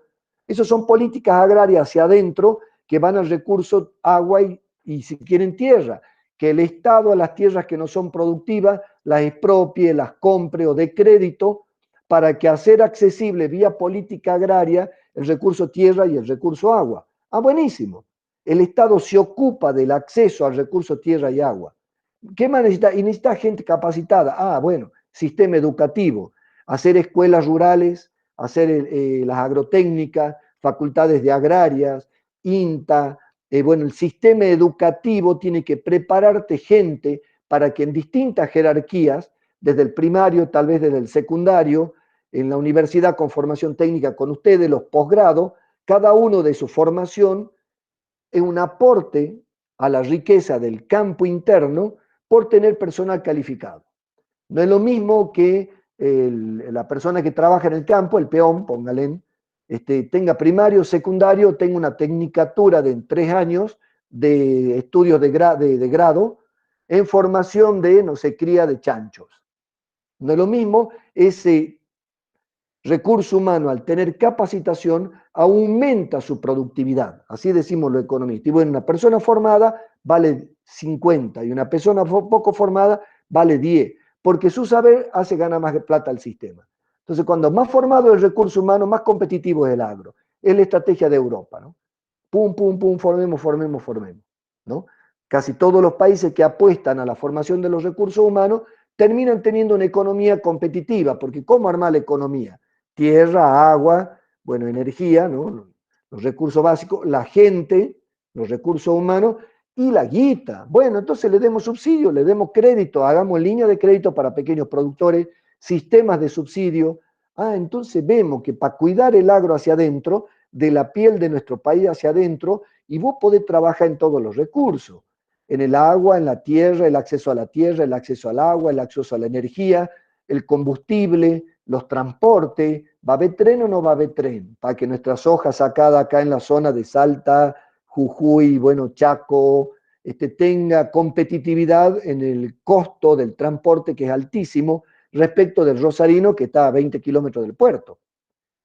Esas son políticas agrarias hacia adentro que van al recurso agua y si quieren tierra, que el Estado a las tierras que no son productivas las expropie, las compre o dé crédito para que hacer accesible vía política agraria el recurso tierra y el recurso agua. Ah, buenísimo. El Estado se ocupa del acceso al recurso tierra y agua. ¿Qué más necesita? Y necesita gente capacitada. Ah, bueno, sistema educativo, hacer escuelas rurales, hacer las agrotécnicas, facultades de agrarias, INTA. Bueno, el sistema educativo tiene que prepararte gente para que en distintas jerarquías, desde el primario, tal vez desde el secundario, en la universidad con formación técnica con ustedes, los posgrados, cada uno de su formación es un aporte a la riqueza del campo interno por tener personal calificado. No es lo mismo que la persona que trabaja en el campo, el peón, póngale, tenga primario, secundario, tenga una tecnicatura de 3 años de estudios de grado en formación de, no sé, cría de chanchos. No es lo mismo ese recurso humano, al tener capacitación, aumenta su productividad. Así decimos los economistas. Y bueno, una persona formada vale 50 y una persona poco formada vale 10, porque su saber hace ganar más plata al sistema. Entonces, cuando más formado el recurso humano, más competitivo es el agro. Es la estrategia de Europa, ¿no? Pum, pum, pum, formemos, formemos, formemos, ¿no? Casi todos los países que apuestan a la formación de los recursos humanos terminan teniendo una economía competitiva, porque ¿cómo armar la economía? Tierra, agua, bueno, energía, ¿no? Los recursos básicos, la gente, los recursos humanos y la guita. Bueno, entonces le demos subsidio, le demos crédito, hagamos línea de crédito para pequeños productores, sistemas de subsidio. Ah, entonces vemos que para cuidar el agro hacia adentro, de la piel de nuestro país hacia adentro, y vos podés trabajar en todos los recursos. en el agua, en la tierra, el acceso a la tierra, el acceso al agua, el acceso a la energía, el combustible, los transportes. ¿Va a haber tren o no va a haber tren? Para que nuestra soja sacada acá en la zona de Salta, Jujuy, bueno, Chaco, tenga competitividad en el costo del transporte, que es altísimo, respecto del rosarino, que está a 20 kilómetros del puerto.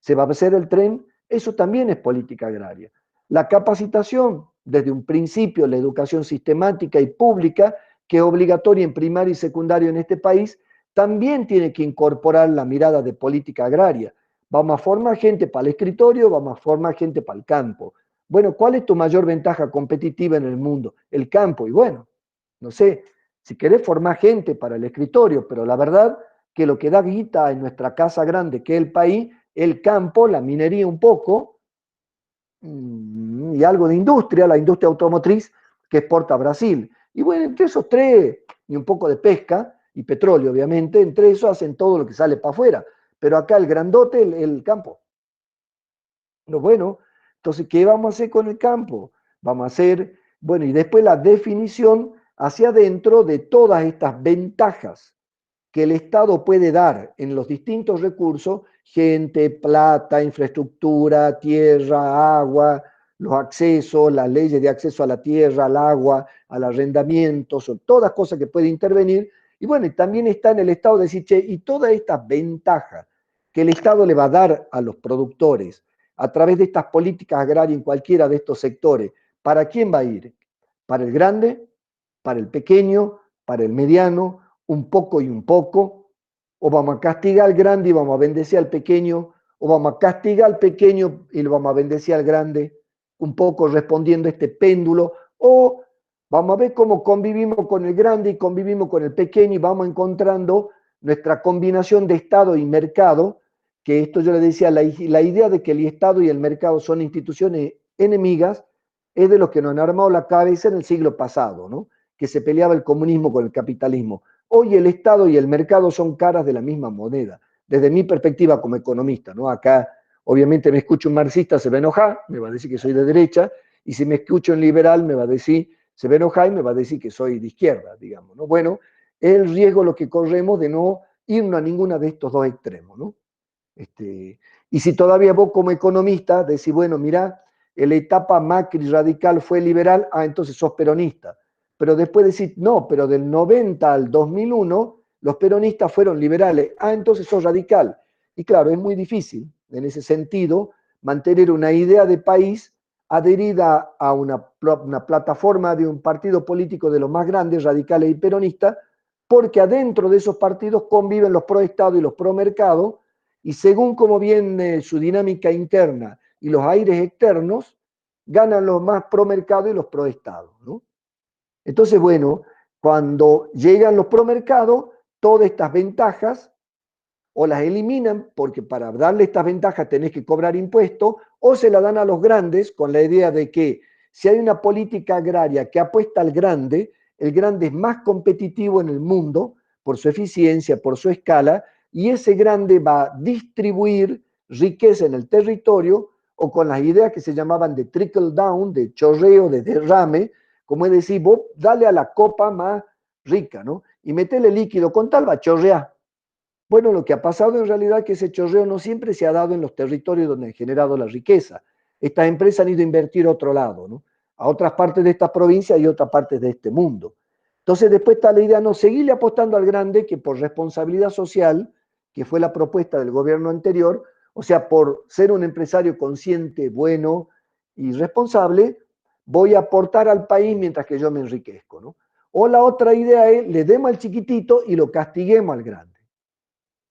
¿Se va a hacer el tren? Eso también es política agraria. La capacitación, desde un principio, la educación sistemática y pública, que es obligatoria en primaria y secundaria en este país, también tiene que incorporar la mirada de política agraria. Vamos a formar gente para el escritorio, vamos a formar gente para el campo. Bueno, ¿cuál es tu mayor ventaja competitiva en el mundo? El campo. Y bueno, no sé, si querés formar gente para el escritorio, pero la verdad que lo que da guita en nuestra casa grande, que es el país, el campo, la minería un poco, y algo de industria, la industria automotriz que exporta a Brasil. Y bueno, entre esos tres, y un poco de pesca y petróleo, obviamente, entre eso hacen todo lo que sale para afuera. Pero acá el grandote, el campo. No, bueno, entonces, ¿qué vamos a hacer con el campo? Vamos a hacer, bueno, y después la definición hacia adentro de todas estas ventajas que el Estado puede dar en los distintos recursos, gente, plata, infraestructura, tierra, agua, los accesos, las leyes de acceso a la tierra, al agua, al arrendamiento, son todas cosas que puede intervenir. Y bueno, y también está en el Estado decir, che, y todas estas ventajas que el Estado le va a dar a los productores a través de estas políticas agrarias en cualquiera de estos sectores, ¿para quién va a ir? ¿Para el grande? ¿Para el pequeño? ¿Para el mediano? ¿Un poco y un poco? ¿O vamos a castigar al grande y vamos a bendecir al pequeño? ¿O vamos a castigar al pequeño y lo vamos a bendecir al grande? Un poco respondiendo a este péndulo. ¿O vamos a ver cómo convivimos con el grande y convivimos con el pequeño y vamos encontrando nuestra combinación de Estado y mercado? Que esto yo le decía, la idea de que el Estado y el mercado son instituciones enemigas es de los que nos han armado la cabeza en el siglo pasado, ¿no? Que se peleaba el comunismo con el capitalismo. Hoy el Estado y el mercado son caras de la misma moneda, desde mi perspectiva como economista, ¿no? Acá, obviamente, me escucho un marxista, se va a enojar, me va a decir que soy de derecha, y si me escucho un liberal, me va a decir, se va a enojar y me va a decir que soy de izquierda, digamos, ¿no? Bueno, es el riesgo lo que corremos de no irnos a ninguna de estos dos extremos, ¿no? Y si todavía vos como economista decís, bueno, mira, la etapa Macri radical fue liberal, entonces sos peronista. Pero después decís, no, pero del 90 al 2001 los peronistas fueron liberales, entonces sos radical. Y claro, es muy difícil en ese sentido mantener una idea de país adherida a una plataforma de un partido político de los más grandes, radicales y peronistas, porque adentro de esos partidos conviven los pro Estado y los pro mercado, y según cómo viene su dinámica interna y los aires externos, ganan los más pro mercado y los pro Estado, ¿no? Entonces, bueno, cuando llegan los pro mercado, todas estas ventajas o las eliminan, porque para darle estas ventajas tenés que cobrar impuestos, o se la dan a los grandes con la idea de que si hay una política agraria que apuesta al grande, el grande es más competitivo en el mundo por su eficiencia, por su escala, y ese grande va a distribuir riqueza en el territorio o con las ideas que se llamaban de trickle down, de chorreo, de derrame, como es decir, vos dale a la copa más rica, ¿no? Y metele líquido, con tal va a chorrear. Bueno, lo que ha pasado en realidad es que ese chorreo no siempre se ha dado en los territorios donde han generado la riqueza. Estas empresas han ido a invertir a otro lado, ¿no? A otras partes de esta provincia y otras partes de este mundo. Entonces después está la idea, no, seguirle apostando al grande, que por responsabilidad social, que fue la propuesta del gobierno anterior, o sea, por ser un empresario consciente, bueno y responsable, voy a aportar al país mientras que yo me enriquezco, ¿no? O la otra idea es, le demos al chiquitito y lo castiguemos al grande.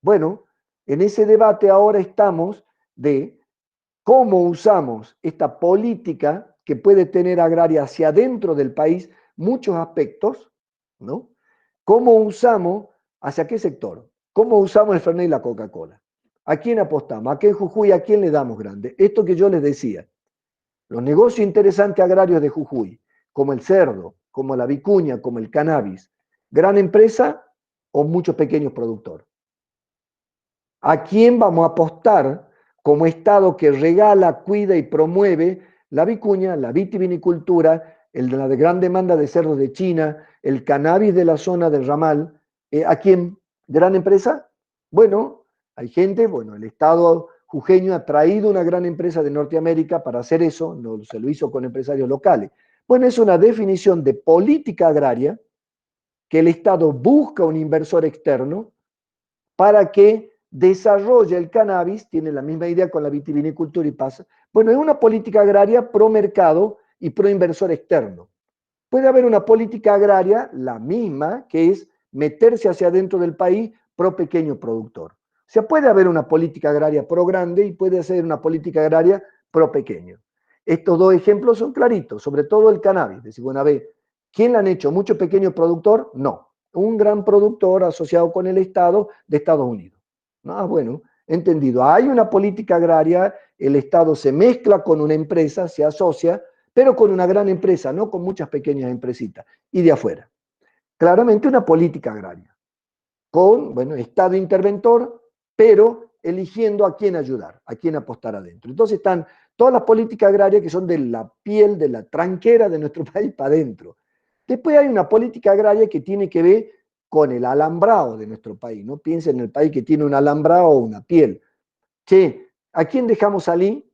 Bueno, en ese debate ahora estamos de cómo usamos esta política que puede tener agraria hacia adentro del país muchos aspectos, ¿no? ¿Cómo usamos, hacia qué sector? ¿Cómo usamos el Fernet y la Coca-Cola? ¿A quién apostamos? ¿A qué Jujuy? ¿A quién le damos grande? Esto que yo les decía, los negocios interesantes agrarios de Jujuy, como el cerdo, como la vicuña, como el cannabis, gran empresa o muchos pequeños productores. ¿A quién vamos a apostar como Estado que regala, cuida y promueve la vicuña, la vitivinicultura la de gran demanda de cerdos de China, el cannabis de la zona del Ramal. ¿A quién? ¿Gran empresa? Bueno, hay gente, bueno, el Estado jujeño ha traído una gran empresa de Norteamérica para hacer eso, no, se lo hizo con empresarios locales. Bueno, es una definición de política agraria que el Estado busca un inversor externo para que desarrolle el cannabis, tiene la misma idea con la vitivinicultura y pasa. Bueno, es una política agraria pro mercado y pro inversor externo. Puede haber una política agraria, la misma, que es meterse hacia adentro del país pro pequeño productor. O sea, puede haber una política agraria pro grande y puede ser una política agraria pro pequeño. Estos dos ejemplos son claritos, sobre todo el cannabis. Decir, bueno, a ver, ¿quién lo han hecho? ¿Mucho pequeño productor? No. Un gran productor asociado con el Estado de Estados Unidos. Ah, bueno, entendido. Hay una política agraria, el Estado se mezcla con una empresa, se asocia, pero con una gran empresa, no con muchas pequeñas empresitas, y de afuera. Claramente una política agraria, con, bueno, Estado interventor, pero eligiendo a quién ayudar, a quién apostar adentro. Entonces están todas las políticas agrarias que son de la piel, de la tranquera de nuestro país para adentro. Después hay una política agraria que tiene que ver con el alambrado de nuestro país. No piensen en el país que tiene un alambrado o una piel. Che, ¿a quién dejamos salir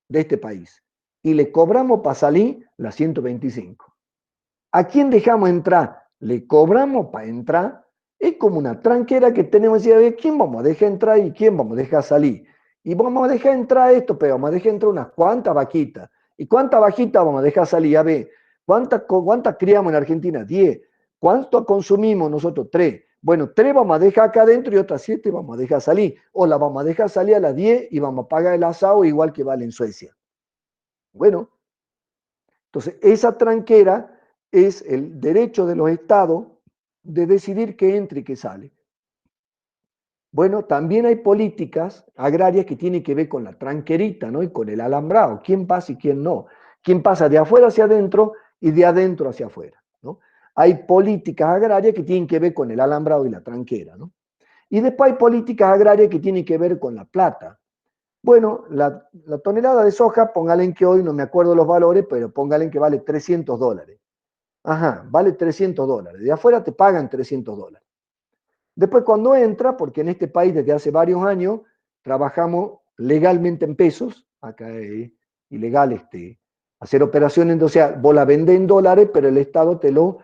de este país? Y le cobramos para salir la 125. ¿A quién dejamos entrar? Le cobramos para entrar. Es como una tranquera que tenemos que decir, ¿quién vamos a dejar entrar y quién vamos a dejar salir? Y vamos a dejar entrar esto, pero vamos a dejar entrar unas cuantas vaquitas. ¿Y cuántas vaquitas vamos a dejar salir? A ver, ¿cuántas criamos en Argentina? 10. ¿Cuánto consumimos nosotros? 3. Bueno, 3 vamos a dejar acá adentro y otras 7 vamos a dejar salir. O las vamos a dejar salir a las 10 y vamos a pagar el asado igual que vale en Suecia. Bueno, entonces esa tranquera es el derecho de los estados de decidir qué entra y qué sale. Bueno, también hay políticas agrarias que tienen que ver con la tranquerita, ¿no? Y con el alambrado, quién pasa y quién no. Quién pasa de afuera hacia adentro y de adentro hacia afuera, ¿no? Hay políticas agrarias que tienen que ver con el alambrado y la tranquera, ¿no? Y después hay políticas agrarias que tienen que ver con la plata. Bueno, la tonelada de soja, póngale en que hoy no me acuerdo los valores, pero póngale en que vale $300. Ajá, vale $300. De afuera te pagan $300. Después cuando entra, porque en este país desde hace varios años trabajamos legalmente en pesos, acá es ilegal hacer operaciones, o sea, vos la vendés en dólares, pero el Estado te lo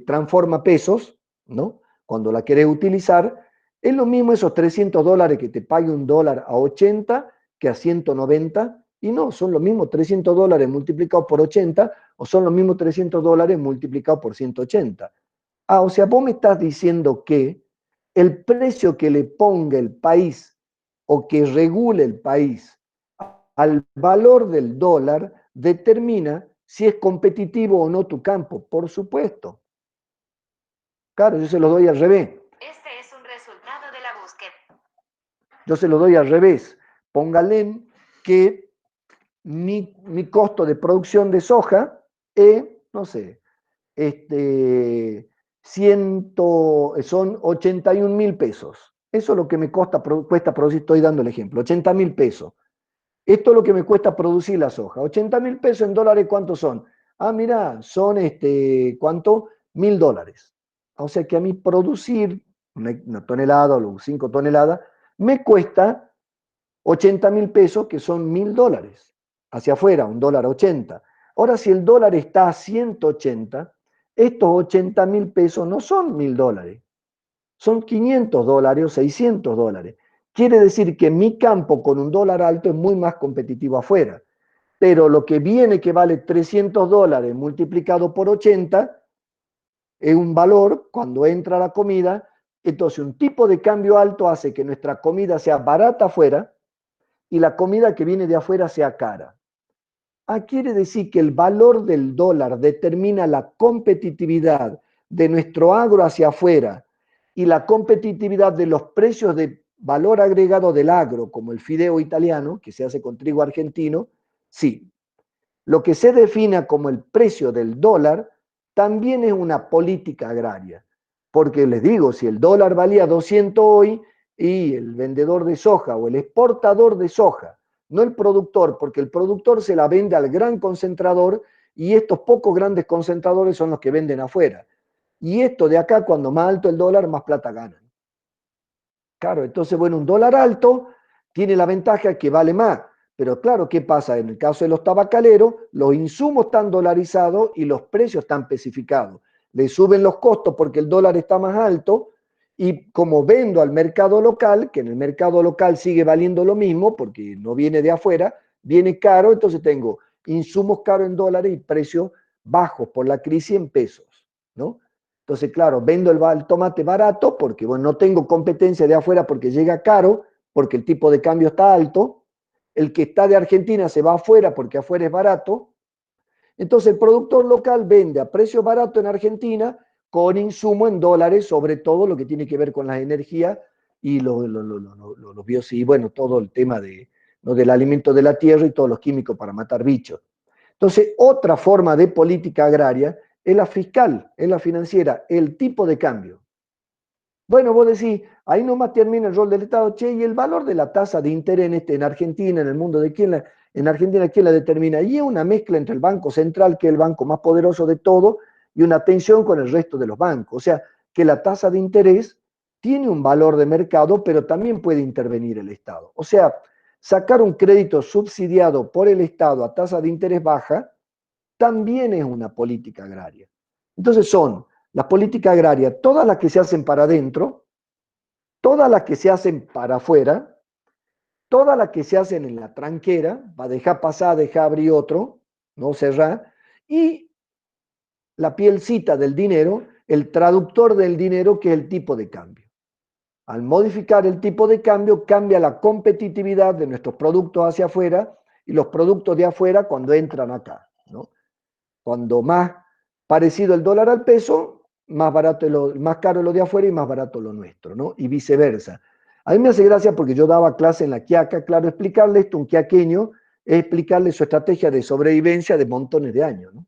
transforma a pesos, ¿no? Cuando la querés utilizar, es lo mismo esos $300 que te pague un dólar a 80 que a 190, y no, son los mismos $300 multiplicados por 80, o son los mismos $300 multiplicados por 180. Ah, o sea, vos me estás diciendo que el precio que le ponga el país o que regule el país al valor del dólar determina si es competitivo o no tu campo, por supuesto. Claro, yo se lo doy al revés. Este es un resultado de la búsqueda. Yo se lo doy al revés. Póngale que mi costo de producción de soja es, no sé, son 81.000 pesos. Eso es lo que me cuesta producir, estoy dando el ejemplo, 80.000 pesos. Esto es lo que me cuesta producir la soja. 80.000 pesos en dólares, ¿cuántos son? Ah, mira, son ¿cuánto? $1.000. O sea que a mí producir una tonelada o 5 toneladas me cuesta 80.000 pesos, que son $1.000. Hacia afuera, un dólar 80. Ahora, si el dólar está a 180, estos 80.000 pesos no son $1.000, son $500 o $600. Quiere decir que mi campo con un dólar alto es muy más competitivo afuera. Pero lo que viene que vale $300 multiplicado por 80 es un valor cuando entra la comida. Entonces un tipo de cambio alto hace que nuestra comida sea barata afuera y la comida que viene de afuera sea cara. Ah, quiere decir que el valor del dólar determina la competitividad de nuestro agro hacia afuera y la competitividad de los precios de valor agregado del agro, como el fideo italiano, que se hace con trigo argentino. Sí, lo que se defina como el precio del dólar también es una política agraria. Porque les digo, si el dólar valía 200 hoy y el vendedor de soja o el exportador de soja, no el productor, porque el productor se la vende al gran concentrador y estos pocos grandes concentradores son los que venden afuera. Y esto de acá, cuando más alto el dólar, más plata ganan. Claro, entonces, bueno, un dólar alto tiene la ventaja que vale más. Pero claro, ¿qué pasa? En el caso de los tabacaleros, los insumos están dolarizados y los precios están especificados. Le suben los costos porque el dólar está más alto y como vendo al mercado local, que en el mercado local sigue valiendo lo mismo porque no viene de afuera, viene caro, entonces tengo insumos caros en dólares y precios bajos por la crisis en pesos, ¿no? Entonces, claro, vendo el tomate barato porque, bueno, no tengo competencia de afuera porque llega caro, porque el tipo de cambio está alto. El que está de Argentina se va afuera porque afuera es barato. Entonces el productor local vende a precio barato en Argentina con insumo en dólares, sobre todo lo que tiene que ver con las energías y los biocidas, y bueno, todo el tema ¿no? del alimento de la tierra y todos los químicos para matar bichos. Entonces, otra forma de política agraria es la fiscal, es la financiera, el tipo de cambio. Bueno, vos decís, ahí nomás termina el rol del Estado, che, y el valor de la tasa de interés en Argentina, en el mundo de quién en Argentina, ¿quién la determina? Y es una mezcla entre el Banco Central, que es el banco más poderoso de todo, y una tensión con el resto de los bancos. O sea, que la tasa de interés tiene un valor de mercado, pero también puede intervenir el Estado. O sea, sacar un crédito subsidiado por el Estado a tasa de interés baja también es una política agraria. Entonces son las políticas agrarias, todas las que se hacen para adentro, todas las que se hacen para afuera, todas las que se hacen en la tranquera, para dejar pasar, dejar abrir otro, no cerrar, y la pielcita del dinero, el traductor del dinero, que es el tipo de cambio. Al modificar el tipo de cambio, cambia la competitividad de nuestros productos hacia afuera y los productos de afuera cuando entran acá, ¿no? Cuando más parecido el dólar al peso, más barato más caro lo de afuera y más barato lo nuestro, ¿no? Y viceversa. A mí me hace gracia porque yo daba clase en la Quiaca, claro, explicarle esto a un quiaqueño es explicarle su estrategia de sobrevivencia de montones de años, ¿no?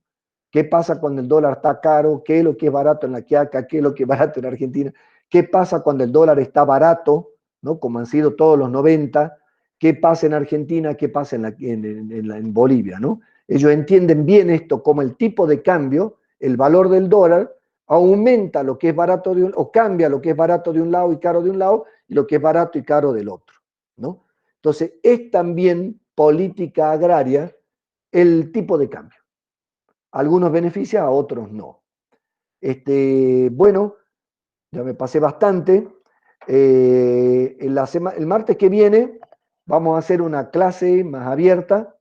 ¿Qué pasa cuando el dólar está caro? ¿Qué es lo que es barato en la Quiaca? ¿Qué es lo que es barato en Argentina? ¿Qué pasa cuando el dólar está barato? ¿No? Como han sido todos los 90. ¿Qué pasa en Argentina? ¿Qué pasa en Bolivia? ¿No? Ellos entienden bien esto, como el tipo de cambio, el valor del dólar, aumenta lo que es barato o cambia lo que es barato de un lado y caro de un lado, y lo que es barato y caro del otro, ¿no? Entonces, es también política agraria el tipo de cambio. Algunos benefician, a otros no. Bueno, ya me pasé bastante. El martes que viene vamos a hacer una clase más abierta,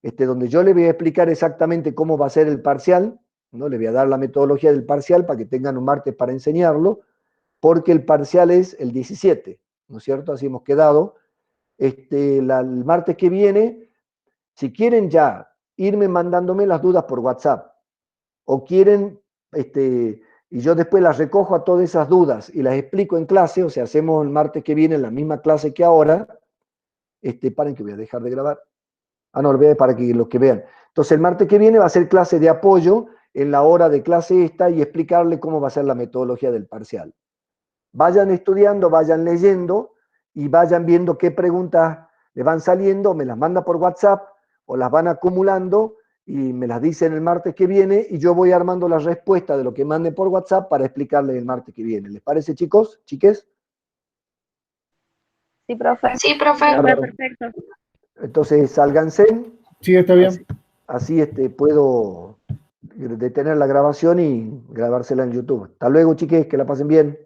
donde yo le voy a explicar exactamente cómo va a ser el parcial, ¿no? Le voy a dar la metodología del parcial para que tengan un martes para enseñarlo, porque el parcial es el 17, ¿no es cierto? Así hemos quedado. El martes que viene, si quieren ya irme mandándome las dudas por WhatsApp, o quieren, y yo después las recojo a todas esas dudas y las explico en clase, o sea, hacemos el martes que viene la misma clase que ahora, paren que voy a dejar de grabar. No, lo voy para que los que vean. Entonces, el martes que viene va a ser clase de apoyo en la hora de clase esta y explicarle cómo va a ser la metodología del parcial. Vayan estudiando, vayan leyendo y vayan viendo qué preguntas le van saliendo, me las manda por WhatsApp o las van acumulando y me las dicen el martes que viene y yo voy armando la respuesta de lo que manden por WhatsApp para explicarles el martes que viene. ¿Les parece, chicos? ¿Chiques? Sí, profe. Sí, profe. Perfecto. Entonces, sálganse. Sí, está bien. Así puedo detener la grabación y grabársela en YouTube. Hasta luego, chiques, que la pasen bien.